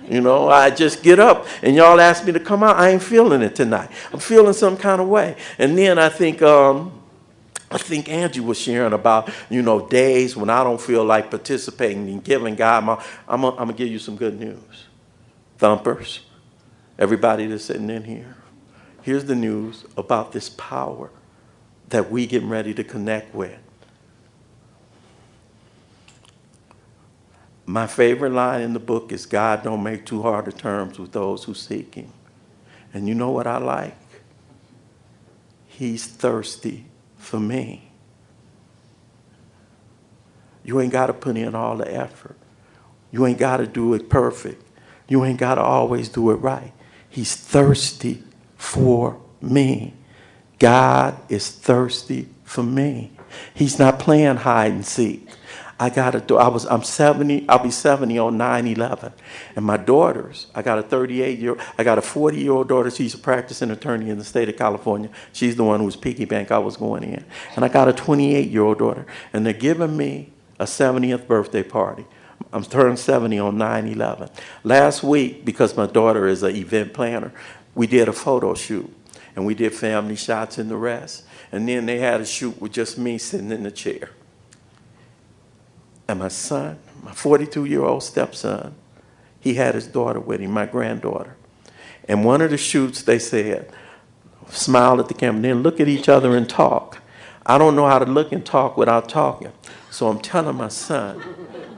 You know, I just get up and y'all ask me to come out. I ain't feeling it tonight. I'm feeling some kind of way. And then I think Angie was sharing about, you know, days when I don't feel like participating and giving God I'm going to give you some good news. Thumpers, everybody that's sitting in here, here's the news about this power that we getting ready to connect with. My favorite line in the book is, God don't make too hard of terms with those who seek him. And you know what I like? He's thirsty for me. You ain't got to put in all the effort. You ain't got to do it perfect. You ain't got to always do it right. He's thirsty for me. God is thirsty for me. He's not playing hide and seek. I'm 70, I'll be 70 on 9/11. And my daughters, I got a 40-year-old daughter. She's a practicing attorney in the state of California. She's the one whose piggy bank I was going in. And I got a 28-year-old daughter. And they're giving me a 70th birthday party. I'm turned 70 on 9/11. Last week, because my daughter is an event planner, we did a photo shoot. And we did family shots and the rest. And then they had a shoot with just me sitting in the chair. And my son, my 42-year-old stepson, he had his daughter with him, my granddaughter. And one of the shoots, they said, smile at the camera, then look at each other and talk. I don't know how to look and talk without talking. So I'm telling my son,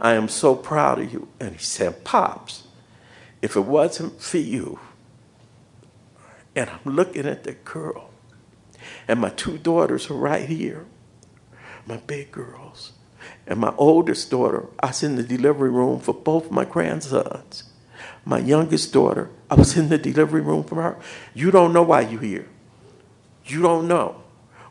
I am so proud of you. And he said, Pops, if it wasn't for you, and I'm looking at the girl, and my 2 daughters are right here, my big girls. And my oldest daughter, I was in the delivery room for both my grandsons. My youngest daughter, I was in the delivery room for her. You don't know why you're here. You don't know.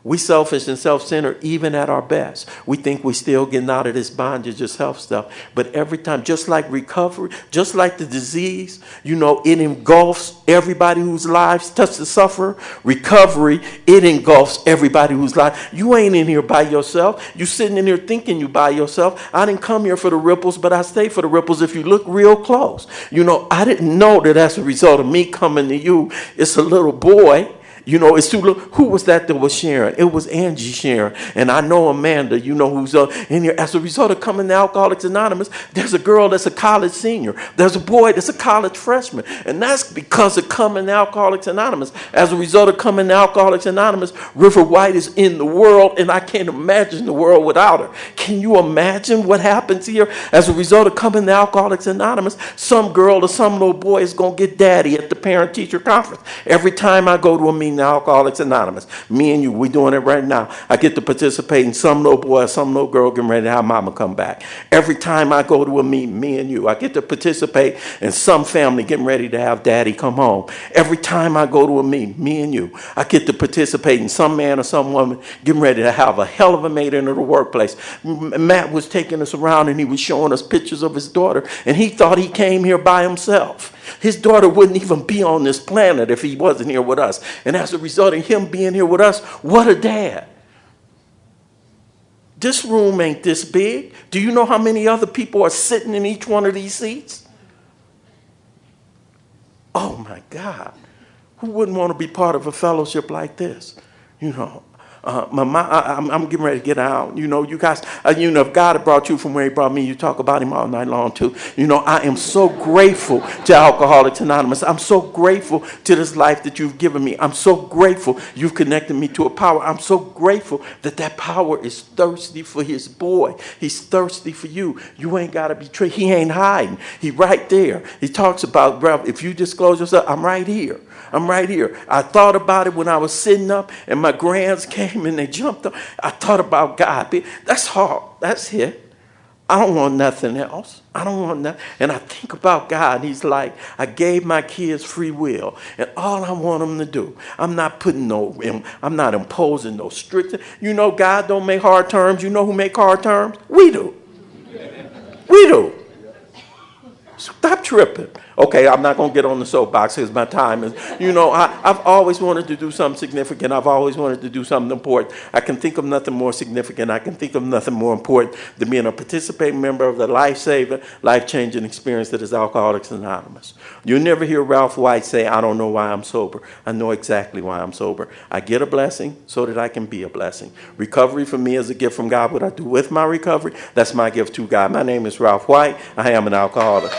We selfish and self-centered even at our best. We think we still getting out of this bondage of self stuff. But every time, just like recovery, just like the disease, it engulfs everybody whose lives touch the sufferer. Recovery, it engulfs everybody whose life. You ain't in here by yourself. You sitting in here thinking you by yourself. I didn't come here for the ripples, but I stay for the ripples if you look real close. I didn't know that as a result of me coming to you, it's a little boy. It's too little. Who was that was sharing? It was Angie sharing. And I know Amanda, who's in here. As a result of coming to Alcoholics Anonymous, there's a girl that's a college senior. There's a boy that's a college freshman. And that's because of coming to Alcoholics Anonymous. As a result of coming to Alcoholics Anonymous, River White is in the world, and I can't imagine the world without her. Can you imagine what happens here? As a result of coming to Alcoholics Anonymous, some girl or some little boy is going to get daddy at the parent-teacher conference. Every time I go to a meeting, Alcoholics Anonymous, me and you, we're doing it right now. I get to participate in some little boy or some little girl getting ready to have mama come back. Every time I go to a meeting, me and you, I get to participate in some family getting ready to have daddy come home. Every time I go to a meeting, me and you, I get to participate in some man or some woman getting ready to have a hell of a mate into the workplace. Matt was taking us around and he was showing us pictures of his daughter, and he thought he came here by himself. His daughter wouldn't even be on this planet if he wasn't here with us. And as a result of him being here with us, what a dad. This room ain't this big. Do you know how many other people are sitting in each one of these seats? Oh my God. Who wouldn't want to be part of a fellowship like this? I'm getting ready to get out. You guys, if God had brought you from where he brought me, you talk about him all night long too. I am so grateful to Alcoholics Anonymous. I'm so grateful to this life that you've given me. I'm so grateful you've connected me to a power. I'm so grateful that power is thirsty for his boy. He's thirsty for you. You ain't got to be tricked. He ain't hiding. He right there. He talks about, bro, if you disclose yourself, I'm right here. I'm right here. I thought about it when I was sitting up and my grands came and they jumped up. I thought about God. That's hard. That's it. I don't want nothing else. I don't want nothing. And I think about God, and he's like, I gave my kids free will. And all I want them to do, I'm not imposing no strict. God don't make hard terms. You know who make hard terms? We do. We do. Stop tripping. Okay, I'm not going to get on the soapbox because my time is, I've always wanted to do something significant. I've always wanted to do something important. I can think of nothing more significant. I can think of nothing more important than being a participating member of the life-saving, life-changing experience that is Alcoholics Anonymous. You'll never hear Ralph White say, I don't know why I'm sober. I know exactly why I'm sober. I get a blessing so that I can be a blessing. Recovery for me is a gift from God. What I do with my recovery, that's my gift to God. My name is Ralph White. I am an alcoholic.